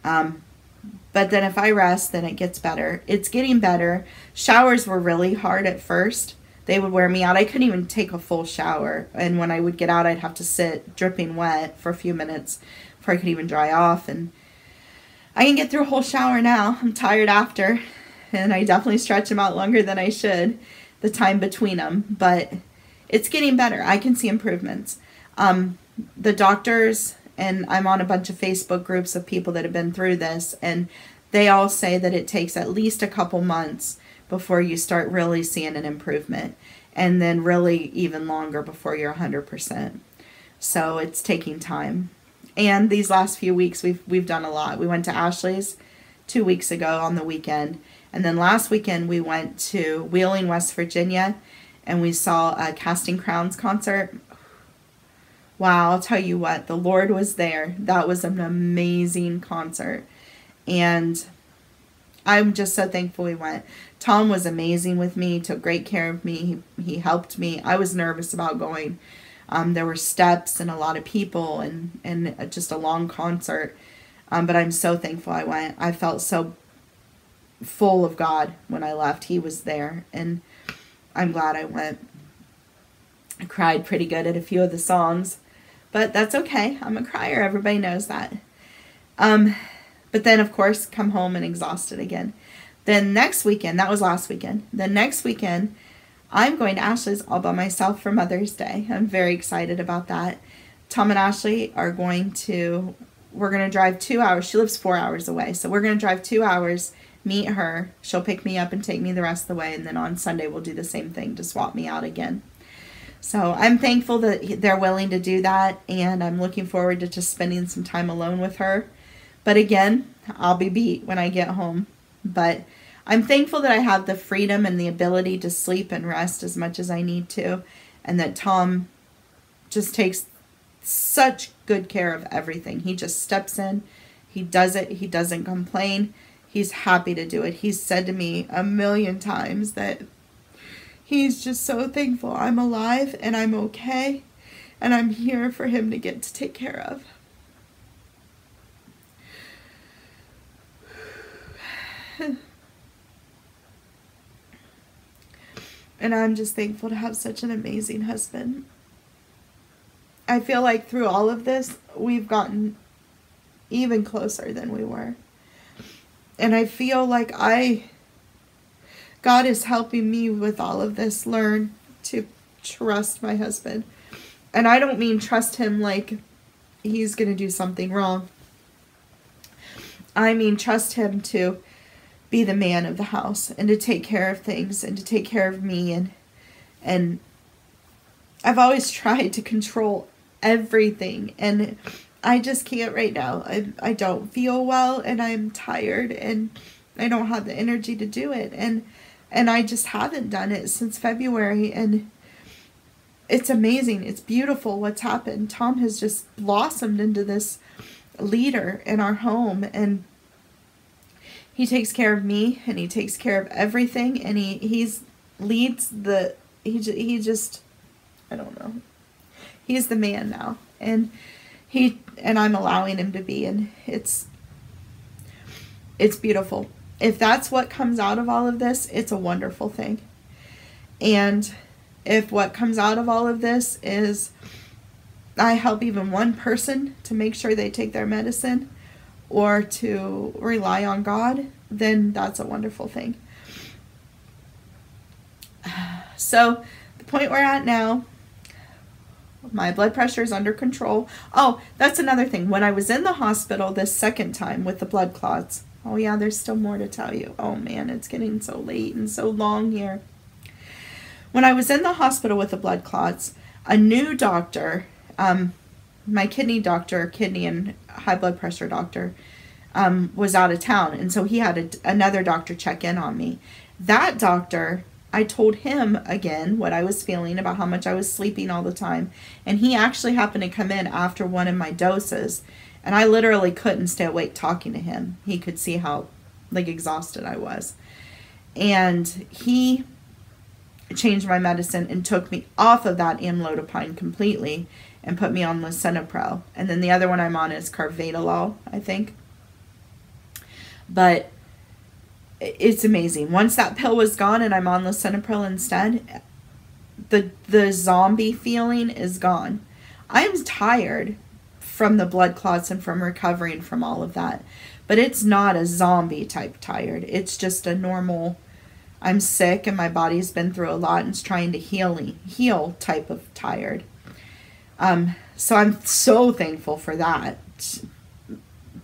But then if I rest, then it gets better. It's getting better. Showers were really hard at first. They would wear me out. I couldn't even take a full shower. And when I would get out, I'd have to sit dripping wet for a few minutes before I could even dry off. And I can get through a whole shower now. I'm tired after. And I definitely stretch them out longer than I should, the time between them. But it's getting better. I can see improvements. The doctors, and I'm on a bunch of Facebook groups of people that have been through this, and they all say that it takes at least a couple months before you start really seeing an improvement, and then really even longer before you're 100%. So it's taking time. And these last few weeks, we've done a lot. We went to Ashley's 2 weeks ago on the weekend, and then last weekend we went to Wheeling, West Virginia, and we saw a Casting Crowns concert. Wow, I'll tell you what, the Lord was there. That was an amazing concert. And I'm just so thankful we went. Tom was amazing with me, took great care of me. He helped me. I was nervous about going. There were steps and a lot of people and just a long concert. But I'm so thankful I went. I felt so full of God when I left. He was there, and I'm glad I went. I cried pretty good at a few of the songs, but that's okay. I'm a crier. Everybody knows that. But then, of course, come home and exhausted again. Then next weekend, that was last weekend. The next weekend, I'm going to Ashley's all by myself for Mother's Day. I'm very excited about that. Tom and Ashley are we're going to drive 2 hours. She lives 4 hours away. So we're going to drive 2 hours, meet her. She'll pick me up and take me the rest of the way. And then on Sunday, we'll do the same thing to swap me out again. So I'm thankful that they're willing to do that. And I'm looking forward to just spending some time alone with her. But again, I'll be beat when I get home. But I'm thankful that I have the freedom and the ability to sleep and rest as much as I need to. And that Tom just takes such good care of everything. He just steps in. He does it. He doesn't complain. He's happy to do it. He's said to me a million times that he's just so thankful I'm alive and I'm okay. And I'm here for him to get to take care of. And I'm just thankful to have such an amazing husband. I feel like through all of this, we've gotten even closer than we were. And I feel like God is helping me with all of this, learn to trust my husband. And I don't mean trust him like he's going to do something wrong. I mean trust him to be the man of the house and to take care of things and to take care of me. And I've always tried to control everything, and I just can't right now. I don't feel well, and I'm tired, and I don't have the energy to do it. And I just haven't done it since February, and it's amazing. It's beautiful what's happened. Tom has just blossomed into this leader in our home, and he takes care of me, and he takes care of everything, and he just, I don't know. He's the man now, and I'm allowing him to be, and it's it's beautiful. If that's what comes out of all of this, it's a wonderful thing. And if what comes out of all of this is I help even one person to make sure they take their medicine or to rely on God, then that's a wonderful thing. So the point we're at now, my blood pressure is under control. Oh, that's another thing. When I was in the hospital this second time with the blood clots, oh yeah, there's still more to tell you. Oh man, it's getting so late and so long here. When I was in the hospital with the blood clots, a new doctor, my kidney doctor, kidney and high blood pressure doctor, was out of town. And so he had another doctor check in on me. That doctor, I told him again what I was feeling about how much I was sleeping all the time. And he actually happened to come in after one of my doses. And I literally couldn't stay awake talking to him. He could see how exhausted I was. And he changed my medicine and took me off of that amlodipine completely and put me on lisinopril. And then the other one I'm on is carvedilol, I think. But it's amazing. Once that pill was gone and I'm on lisinopril instead, the zombie feeling is gone. I'm tired from the blood clots and from recovering from all of that. But it's not a zombie type tired. It's just a normal, I'm sick and my body's been through a lot and it's trying to heal type of tired. So I'm so thankful for that.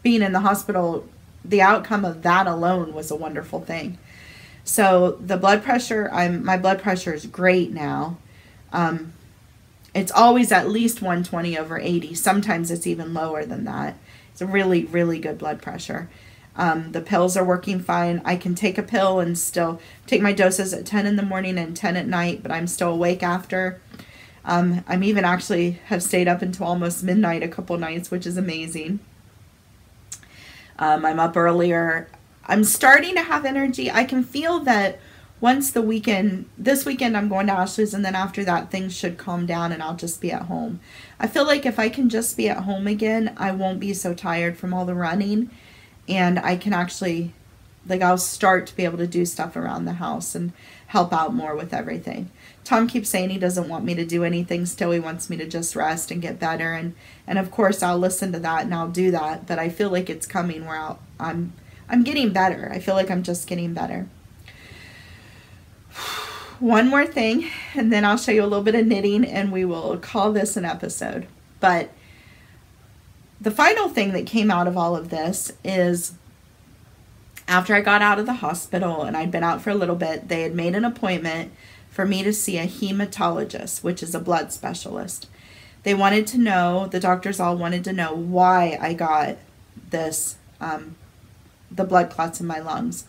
Being in the hospital, the outcome of that alone was a wonderful thing. So the blood pressure, my blood pressure is great now. It's always at least 120/80. Sometimes it's even lower than that. It's a really, really good blood pressure. The pills are working fine. I can take a pill and still take my doses at 10 in the morning and 10 at night, but I'm still awake after. I'm even actually have stayed up until almost midnight a couple nights, which is amazing. I'm up earlier. I'm starting to have energy. I can feel that once the weekend, this weekend I'm going to Ashley's, and then after that things should calm down and I'll just be at home. I feel like if I can just be at home again, I won't be so tired from all the running, and I can actually, I'll start to be able to do stuff around the house and help out more with everything. Tom keeps saying he doesn't want me to do anything still. He wants me to just rest and get better. And of course I'll listen to that and I'll do that. But I feel like it's coming where I'm getting better. I feel like I'm just getting better. One more thing, and then I'll show you a little bit of knitting and we will call this an episode. But the final thing that came out of all of this is after I got out of the hospital and I'd been out for a little bit, they had made an appointment for me to see a hematologist, which is a blood specialist. They wanted to know, the doctors all wanted to know why I got this, the blood clots in my lungs.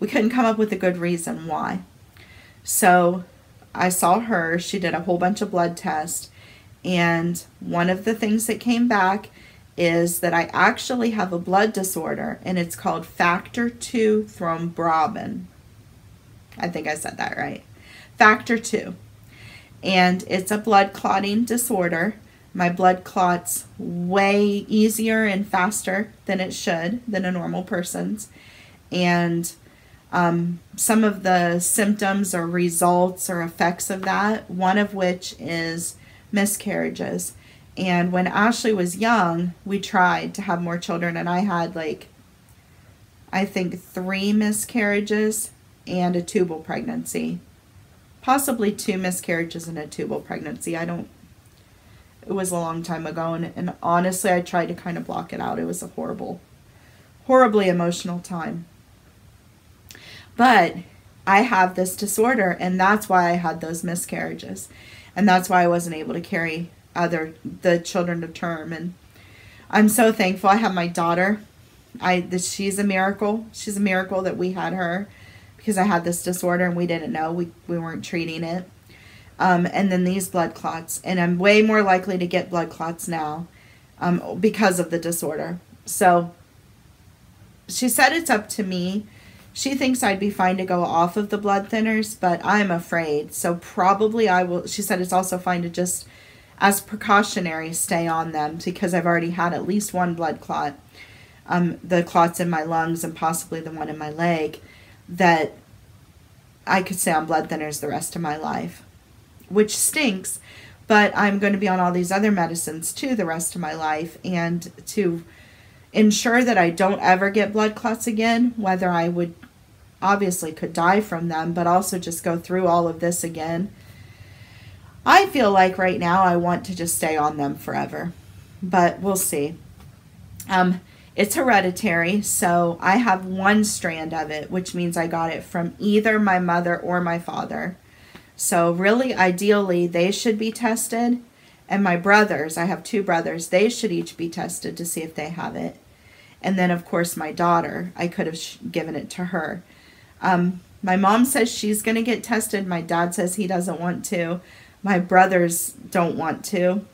We couldn't come up with a good reason why. So I saw her, she did a whole bunch of blood tests, and one of the things that came back is that I actually have a blood disorder, and it's called factor II thrombin. I think I said that right. Factor II. And it's a blood clotting disorder. My blood clots way easier and faster than it should, than a normal person's. And some of the symptoms or results or effects of that, one of which is miscarriages. And when Ashley was young, we tried to have more children, and I had I think 3 miscarriages and a tubal pregnancy. Possibly 2 miscarriages and a tubal pregnancy. It was a long time ago, and honestly, I tried to kind of block it out. It was a horribly emotional time. But I have this disorder, and that's why I had those miscarriages. And that's why I wasn't able to carry the children to term. And I'm so thankful. I have my daughter. She's a miracle. She's a miracle that we had her, because I had this disorder and we didn't know. We weren't treating it. And then these blood clots. And I'm way more likely to get blood clots now because of the disorder. So she said it's up to me. She thinks I'd be fine to go off of the blood thinners, but I'm afraid. So probably I will. She said it's also fine to just, as precautionary, stay on them, because I've already had at least 1 blood clot. the clots in my lungs and possibly the one in my leg, that I could stay on blood thinners the rest of my life, which stinks, but I'm going to be on all these other medicines too the rest of my life. And to ensure that I don't ever get blood clots again, whether I would obviously could die from them, but also just go through all of this again, I feel like right now I want to just stay on them forever, but we'll see. It's hereditary, so I have one strand of it, which means I got it from either my mother or my father. So really, ideally, they should be tested. And my brothers, I have 2 brothers, they should each be tested to see if they have it. And then, of course, my daughter, I could have given it to her. My mom says she's going to get tested. My dad says he doesn't want to. My brothers don't want to.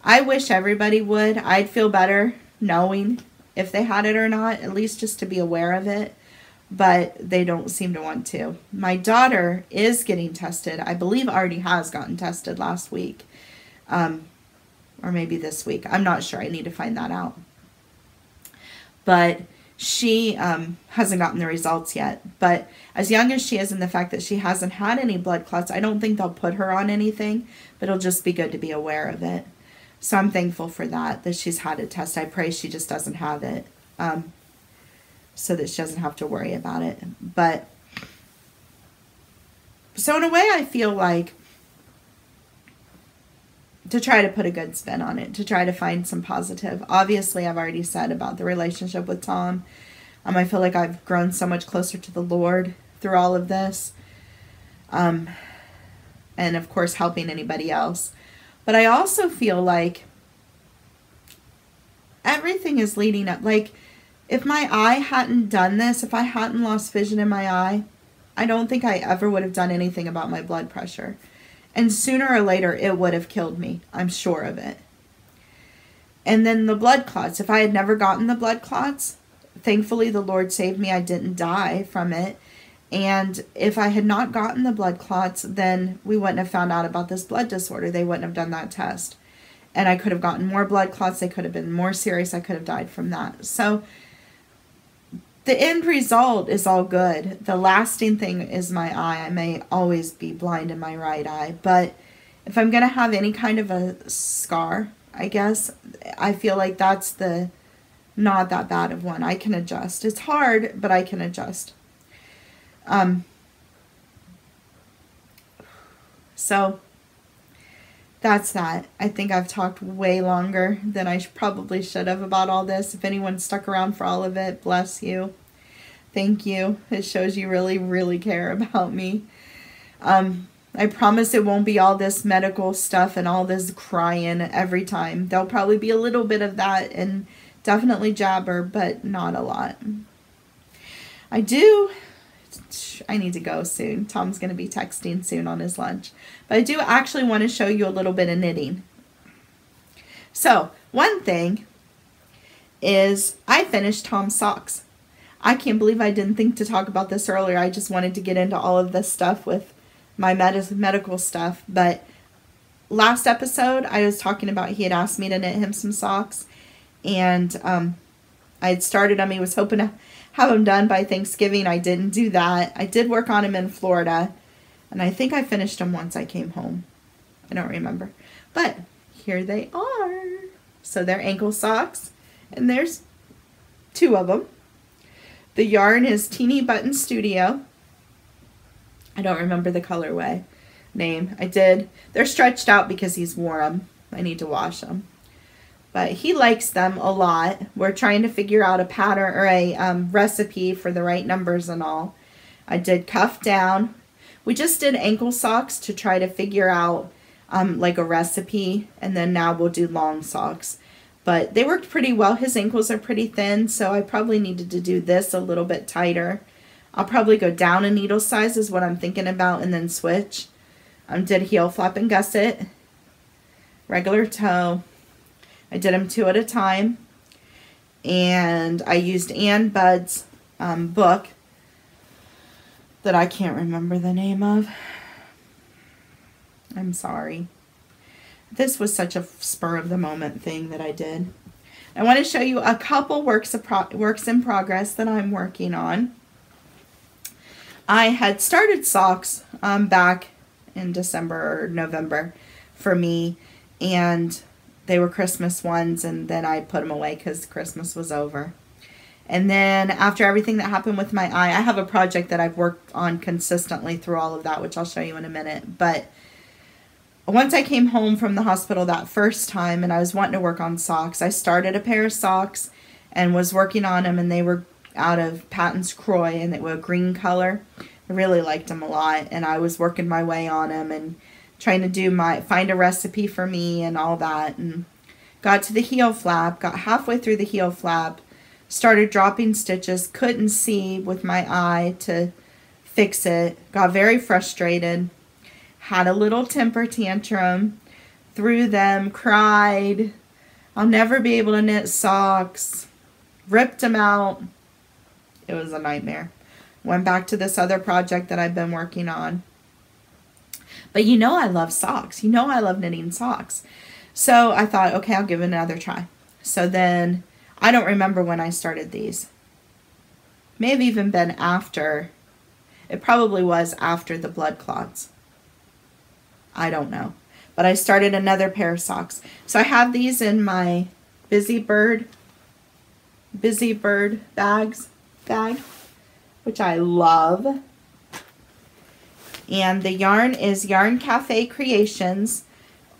I wish everybody would. I'd feel better knowing if they had it or not, at least just to be aware of it, but they don't seem to want to. My daughter is getting tested. I believe already has gotten tested last week, or maybe this week. I'm not sure. I need to find that out. But she hasn't gotten the results yet. But as young as she is, and the fact that she hasn't had any blood clots, I don't think they'll put her on anything, but it'll just be good to be aware of it. So I'm thankful for that she's had a test. I pray she just doesn't have it, so that she doesn't have to worry about it. But, so in a way, I feel like to try to put a good spin on it, to try to find some positive. Obviously, I've already said about the relationship with Tom. I feel like I've grown so much closer to the Lord through all of this. And, of course, helping anybody else. But I also feel like everything is leading up. Like, if my eye hadn't done this, if I hadn't lost vision in my eye, I don't think I ever would have done anything about my blood pressure. And sooner or later, it would have killed me. I'm sure of it. And then the blood clots. If I had never gotten the blood clots, thankfully the Lord saved me. I didn't die from it. And if I had not gotten the blood clots, then we wouldn't have found out about this blood disorder. They wouldn't have done that test. And I could have gotten more blood clots. They could have been more serious. I could have died from that. So the end result is all good. The lasting thing is my eye. I may always be blind in my right eye. But if I'm going to have any kind of a scar, I guess, I feel like that's the not that bad of one. I can adjust. It's hard, but I can adjust. So that's that. I think I've talked way longer than I probably should have about all this. If anyone stuck around for all of it, bless you. Thank you. It shows you really, really care about me. I promise it won't be all this medical stuff and all this crying every time. There'll probably be a little bit of that and definitely jabber, but not a lot. I need to go soon. Tom's going to be texting soon on his lunch. But I do actually want to show you a little bit of knitting. So, one thing is I finished Tom's socks. I can't believe I didn't think to talk about this earlier. I just wanted to get into all of this stuff with my medical stuff. But last episode, I was talking about he had asked me to knit him some socks. And I had started them. He was hoping to have them done by Thanksgiving. I didn't do that. I did work on them in Florida. And I think I finished them once I came home. I don't remember. But here they are. So they're ankle socks. And there's 2 of them. The yarn is Teeny Button Studio. I don't remember the colorway name. I did. They're stretched out because he's wore them. I need to wash them. But he likes them a lot. We're trying to figure out a pattern or a recipe for the right numbers and all. I did cuff down. We just did ankle socks to try to figure out like a recipe. And then now we'll do long socks. But they worked pretty well. His ankles are pretty thin, so I probably needed to do this a little bit tighter. I'll probably go down a needle size is what I'm thinking about and then switch. Did heel flap and gusset. Regular toe. I did them 2 at a time. And I used Ann Budd's book that I can't remember the name of. I'm sorry. This was such a spur of the moment thing that I did. I want to show you a couple works in progress that I'm working on. I had started socks back in December or November for me, and they were Christmas ones, and then I put them away because Christmas was over. And then after everything that happened with my eye, I have a project that I've worked on consistently through all of that, which I'll show you in a minute. But once I came home from the hospital that first time and I was wanting to work on socks, I started a pair of socks and was working on them, and they were out of Patton's Croy, and they were a green color. I really liked them a lot, and I was working my way on them and trying to find a recipe for me and all that, and got to the heel flap, got halfway through the heel flap, started dropping stitches, couldn't see with my eye to fix it, got very frustrated, had a little temper tantrum, threw them, cried, I'll never be able to knit socks, ripped them out. It was a nightmare. Went back to this other project that I've been working on. But you know I love socks. You know I love knitting socks. So I thought, okay, I'll give it another try. So then, I don't remember when I started these. May have even been after. It probably was after the blood clots. I don't know. But I started another pair of socks. So I have these in my Busy Bird bag, which I love. And the yarn is Yarn Cafe Creations,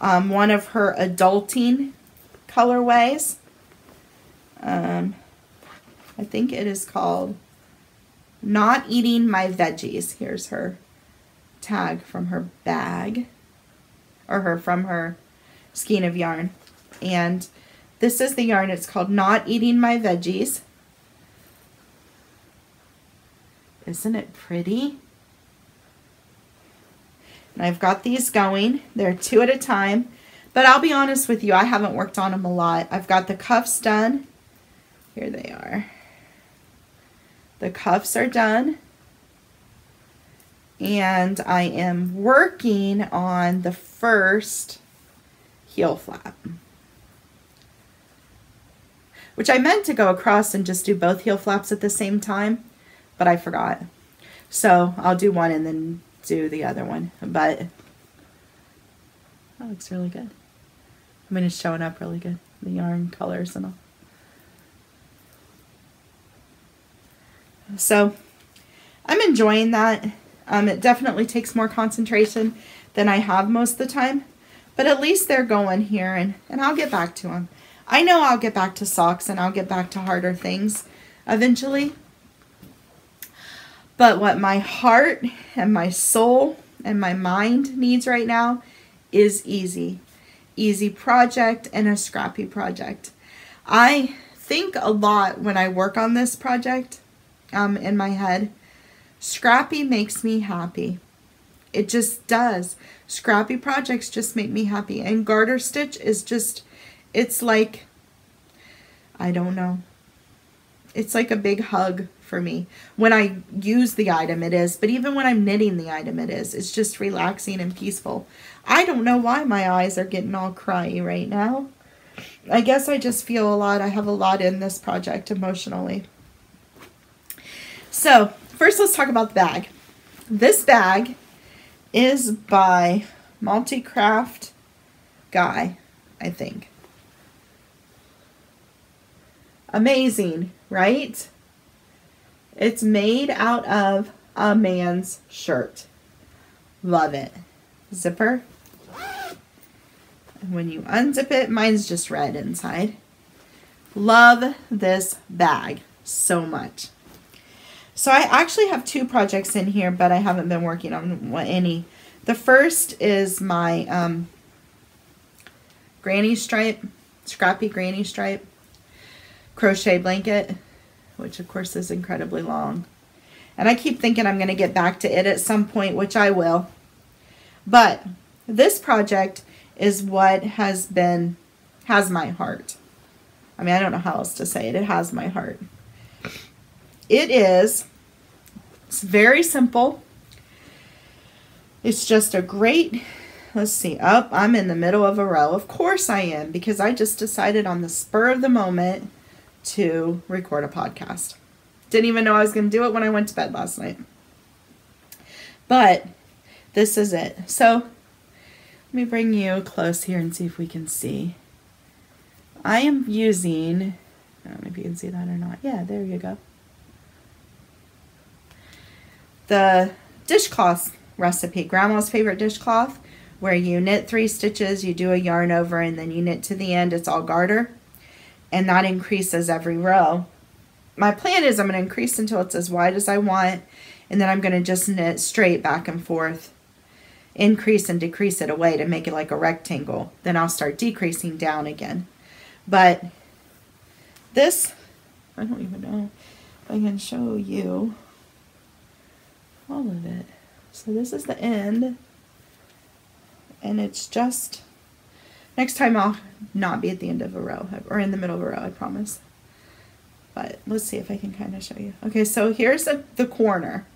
one of her adulting colorways. I think it is called Not Eating My Veggies. Here's her tag from her bag, or from her skein of yarn. And this is the yarn. It's called Not Eating My Veggies. Isn't it pretty? And I've got these going. They're 2 at a time. But I'll be honest with you, I haven't worked on them a lot. I've got the cuffs done. Here they are. The cuffs are done. And I am working on the first heel flap, which I meant to go across and just do both heel flaps at the same time, but I forgot. So I'll do one and then do the other one. But that looks really good. I mean, it's showing up really good. The yarn colors and all. So I'm enjoying that. It definitely takes more concentration than I have most of the time. But at least they're going here, and I'll get back to them. I know I'll get back to socks, and I'll get back to harder things eventually. But what my heart and my soul and my mind needs right now is easy. Easy project and a scrappy project. I think a lot when I work on this project in my head. Scrappy makes me happy. It just does. Scrappy projects just make me happy. And garter stitch is just, it's like, I don't know. It's like a big hug for me. When I use the item, it is. But even when I'm knitting the item, it is. It's just relaxing and peaceful. I don't know why my eyes are getting all cryy right now. I guess I just feel a lot. I have a lot in this project emotionally. So, first let's talk about the bag. This bag is by Multicraft Guy, I think. Amazing, right? It's made out of a man's shirt. Love it. Zipper. And when you unzip it, mine's just red inside. Love this bag so much. So I actually have 2 projects in here, but I haven't been working on any. The first is my granny stripe, scrappy granny stripe crochet blanket, which of course is incredibly long. And I keep thinking I'm going to get back to it at some point, which I will. But this project is what has my heart. I mean, I don't know how else to say it. It has my heart. It's very simple. It's just a great let's see. Oh, I'm in the middle of a row. Of course I am, because I just decided on the spur of the moment to record a podcast. Didn't even know I was going to do it when I went to bed last night. But this is it. So let me bring you close here and see if we can see. I am using, I don't know if you can see that or not. Yeah, there you go. The dishcloth recipe, Grandma's favorite dishcloth, where you knit 3 stitches, you do a yarn over, and then you knit to the end. It's all garter, and that increases every row. My plan is I'm going to increase until it's as wide as I want, and then I'm going to just knit straight back and forth, increase and decrease it away to make it like a rectangle. Then I'll start decreasing down again. But this, I don't even know if I can show you all of it. So this is the end, and it's just, next time I'll not be at the end of a row, or in the middle of a row, I promise. But let's see if I can kind of show you. Okay, so here's the corner,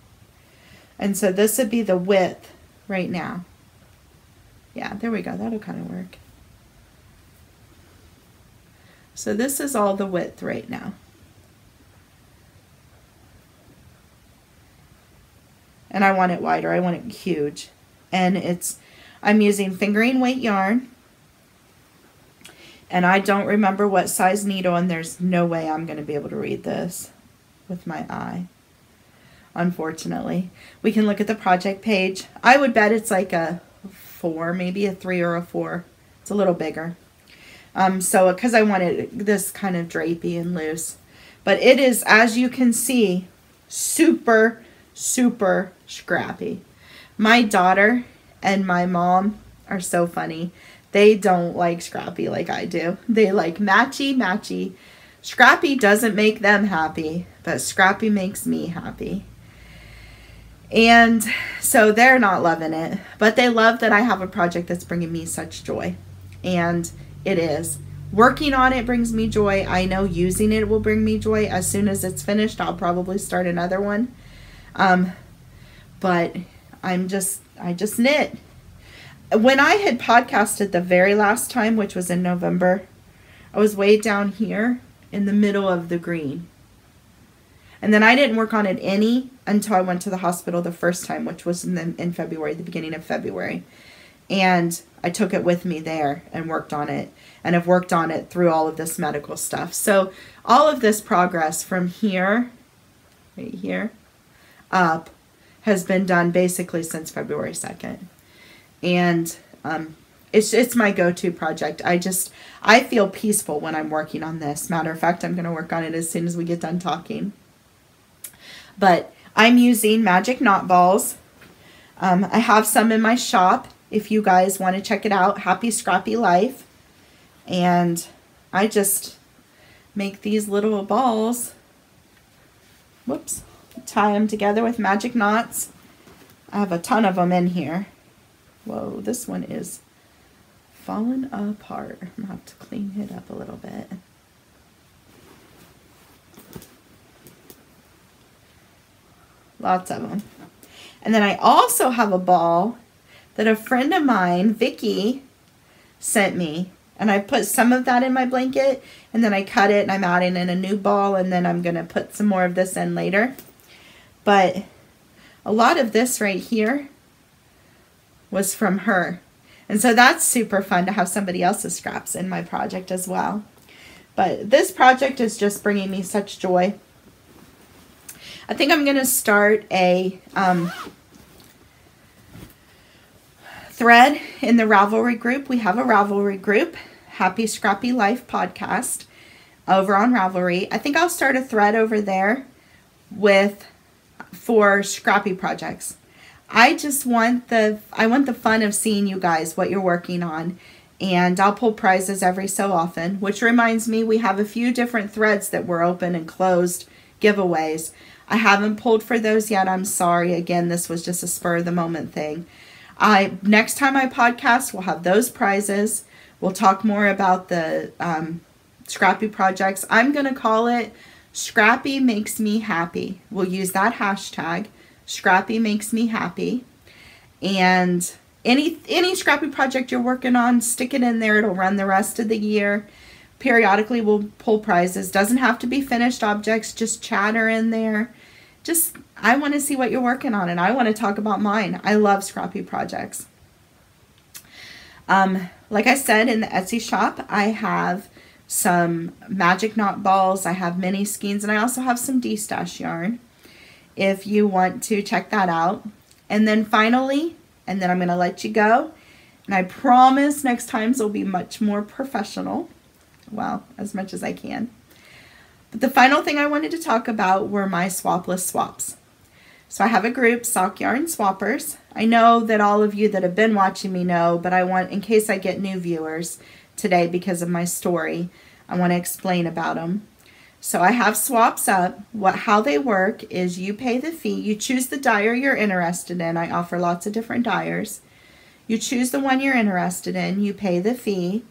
and so this would be the width right now. Yeah, there we go, that'll kind of work. So this is all the width right now. And I want it wider, I want it huge. And I'm using fingering weight yarn. And I don't remember what size needle, and there's no way I'm going to be able to read this with my eye, unfortunately. We can look at the project page. I would bet it's like a 4, maybe a 3 or a 4. It's a little bigger. So, because I wanted this kind of drapey and loose. But it is, as you can see, super, super scrappy. My daughter and my mom are so funny. They don't like scrappy like I do. They like matchy, matchy. Scrappy doesn't make them happy, but scrappy makes me happy. And so they're not loving it, but they love that I have a project that's bringing me such joy. And it is. Working on it brings me joy. I know using it will bring me joy. As soon as it's finished, I'll probably start another one. But I just knit. When I had podcasted the very last time, which was in November, I was way down here in the middle of the green. And then I didn't work on it any until I went to the hospital the first time, which was in February, the beginning of February. And I took it with me there and worked on it. And I've worked on it through all of this medical stuff. So all of this progress from here, right here, up, has been done basically since February 2nd. And it's my go-to project. I feel peaceful when I'm working on this. Matter of fact, I'm going to work on it as soon as we get done talking. But I'm using magic knot balls. I have some in my shop if you guys want to check it out. Happy Scrappy Life. And I just make these little balls. Whoops. Tie them together with magic knots. I have a ton of them in here. Whoa, this one is falling apart. I'm going to have to clean it up a little bit. Lots of them. And then I also have a ball that a friend of mine, Vicky, sent me. And I put some of that in my blanket, and then I cut it, and I'm adding in a new ball, and then I'm going to put some more of this in later. But a lot of this right here was from her. And so that's super fun to have somebody else's scraps in my project as well. But this project is just bringing me such joy. I think I'm going to start a thread in the Ravelry group. We have a Ravelry group, Happy Scrappy Life Podcast, over on Ravelry. I think I'll start a thread over there for scrappy projects. I just want the fun of seeing you guys, what you're working on, and I'll pull prizes every so often, which reminds me we have a few different threads that were open and closed giveaways. I haven't pulled for those yet. I'm sorry. Again, this was just a spur of the moment thing. Next time I podcast, we'll have those prizes. We'll talk more about the scrappy projects. I'm going to call it Scrappy Makes Me Happy. We'll use that hashtag, Scrappy Makes Me Happy. And Any scrappy project you're working on, stick it in there. It'll run the rest of the year. Periodically we'll pull prizes. Doesn't have to be finished objects, just chatter in there. Just, I want to see what you're working on, and I want to talk about mine. I love scrappy projects. Like I said, in the Etsy shop, I have some magic knot balls, I have mini skeins, and I also have some D-stash yarn if you want to check that out. And then finally, and then I'm going to let you go, and I promise next times will be much more professional. Well, as much as I can. But the final thing I wanted to talk about were my swapless swaps. So I have a group, Sock Yarn Swappers. I know that all of you that have been watching me know, but I want, in case I get new viewers today because of my story, I want to explain about them. So I have swaps up. How they work is you pay the fee. You choose the dyer you're interested in. I offer lots of different dyers. You choose the one you're interested in. You pay the fee.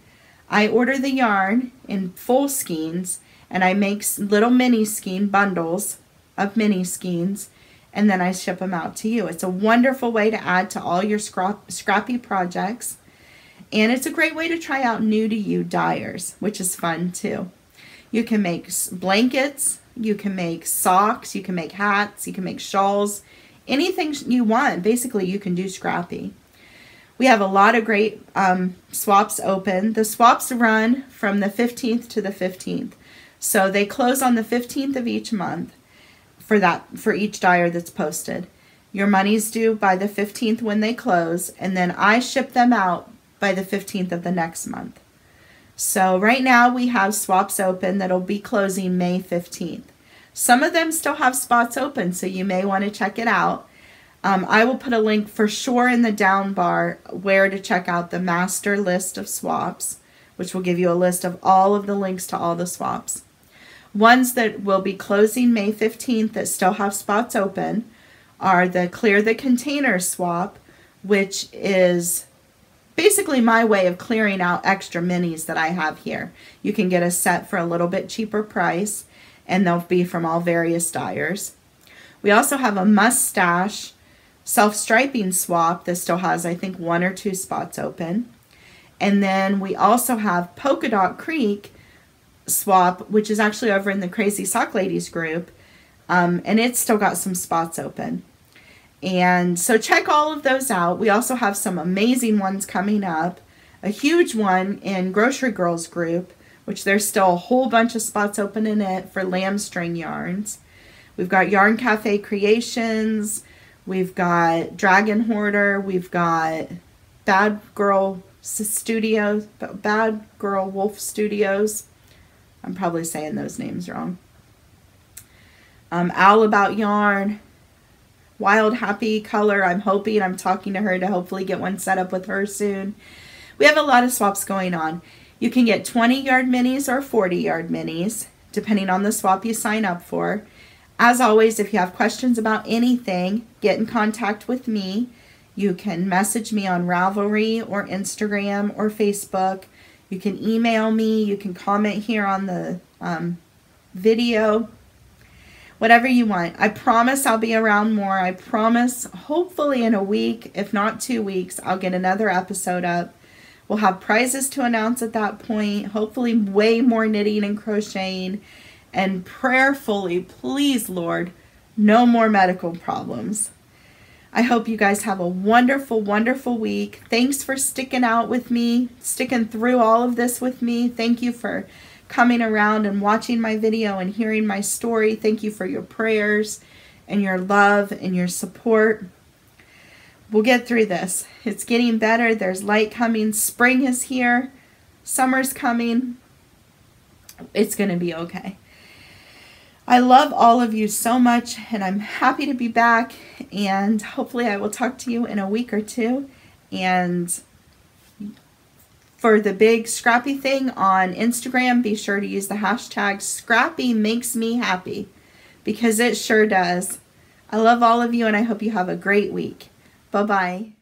I order the yarn in full skeins, and I make little mini skein bundles of mini skeins, and then I ship them out to you. It's a wonderful way to add to all your scrappy projects, and it's a great way to try out new to you dyers, which is fun too. You can make blankets, you can make socks, you can make hats, you can make shawls, anything you want. Basically, you can do scrappy. We have a lot of great swaps open. The swaps run from the 15th to the 15th. So they close on the 15th of each month for each dyer that's posted. Your money's due by the 15th when they close, and then I ship them out by the 15th of the next month. So right now we have swaps open that'll be closing May 15th. Some of them still have spots open, so you may want to check it out. I will put a link for sure in the down bar where to check out the master list of swaps, which will give you a list of all of the links to all the swaps. Ones that will be closing May 15th that still have spots open are the Clear the Container swap, which is basically my way of clearing out extra minis that I have here. You can get a set for a little bit cheaper price, and they'll be from all various dyers. We also have a Mustache self-striping swap that still has, I think, 1 or 2 spots open. And then we also have Polka Dot Creek swap, which is actually over in the Crazy Sock Ladies group, and it's still got some spots open. And so check all of those out. We also have some amazing ones coming up. A huge one in Grocery Girls group, which there's still a whole bunch of spots open in it for lamb string yarns. We've got Yarn Cafe Creations. We've got Dragon Hoarder. We've got Bad Girl Studios, Bad Girl Wolf Studios. I'm probably saying those names wrong. Owl About Yarn. Wild Happy Color. I'm talking to her to hopefully get one set up with her soon. We have a lot of swaps going on. You can get 20 yard minis or 40 yard minis, depending on the swap you sign up for. As always, if you have questions about anything, get in contact with me. You can message me on Ravelry or Instagram or Facebook. You can email me. You can comment here on the video. Whatever you want. I promise I'll be around more. I promise hopefully in a week, if not 2 weeks, I'll get another episode up. We'll have prizes to announce at that point. Hopefully way more knitting and crocheting. And prayerfully, please, Lord, no more medical problems. I hope you guys have a wonderful, wonderful week. Thanks for sticking out with me, sticking through all of this with me. Thank you for coming around and watching my video and hearing my story. Thank you for your prayers and your love and your support. We'll get through this. It's getting better. There's light coming. Spring is here. Summer's coming. It's going to be okay. I love all of you so much, and I'm happy to be back, and hopefully I will talk to you in a week or two. And for the big Scrappy thing on Instagram, be sure to use the hashtag Scrappy Makes Me Happy, because it sure does. I love all of you, and I hope you have a great week. Bye-bye.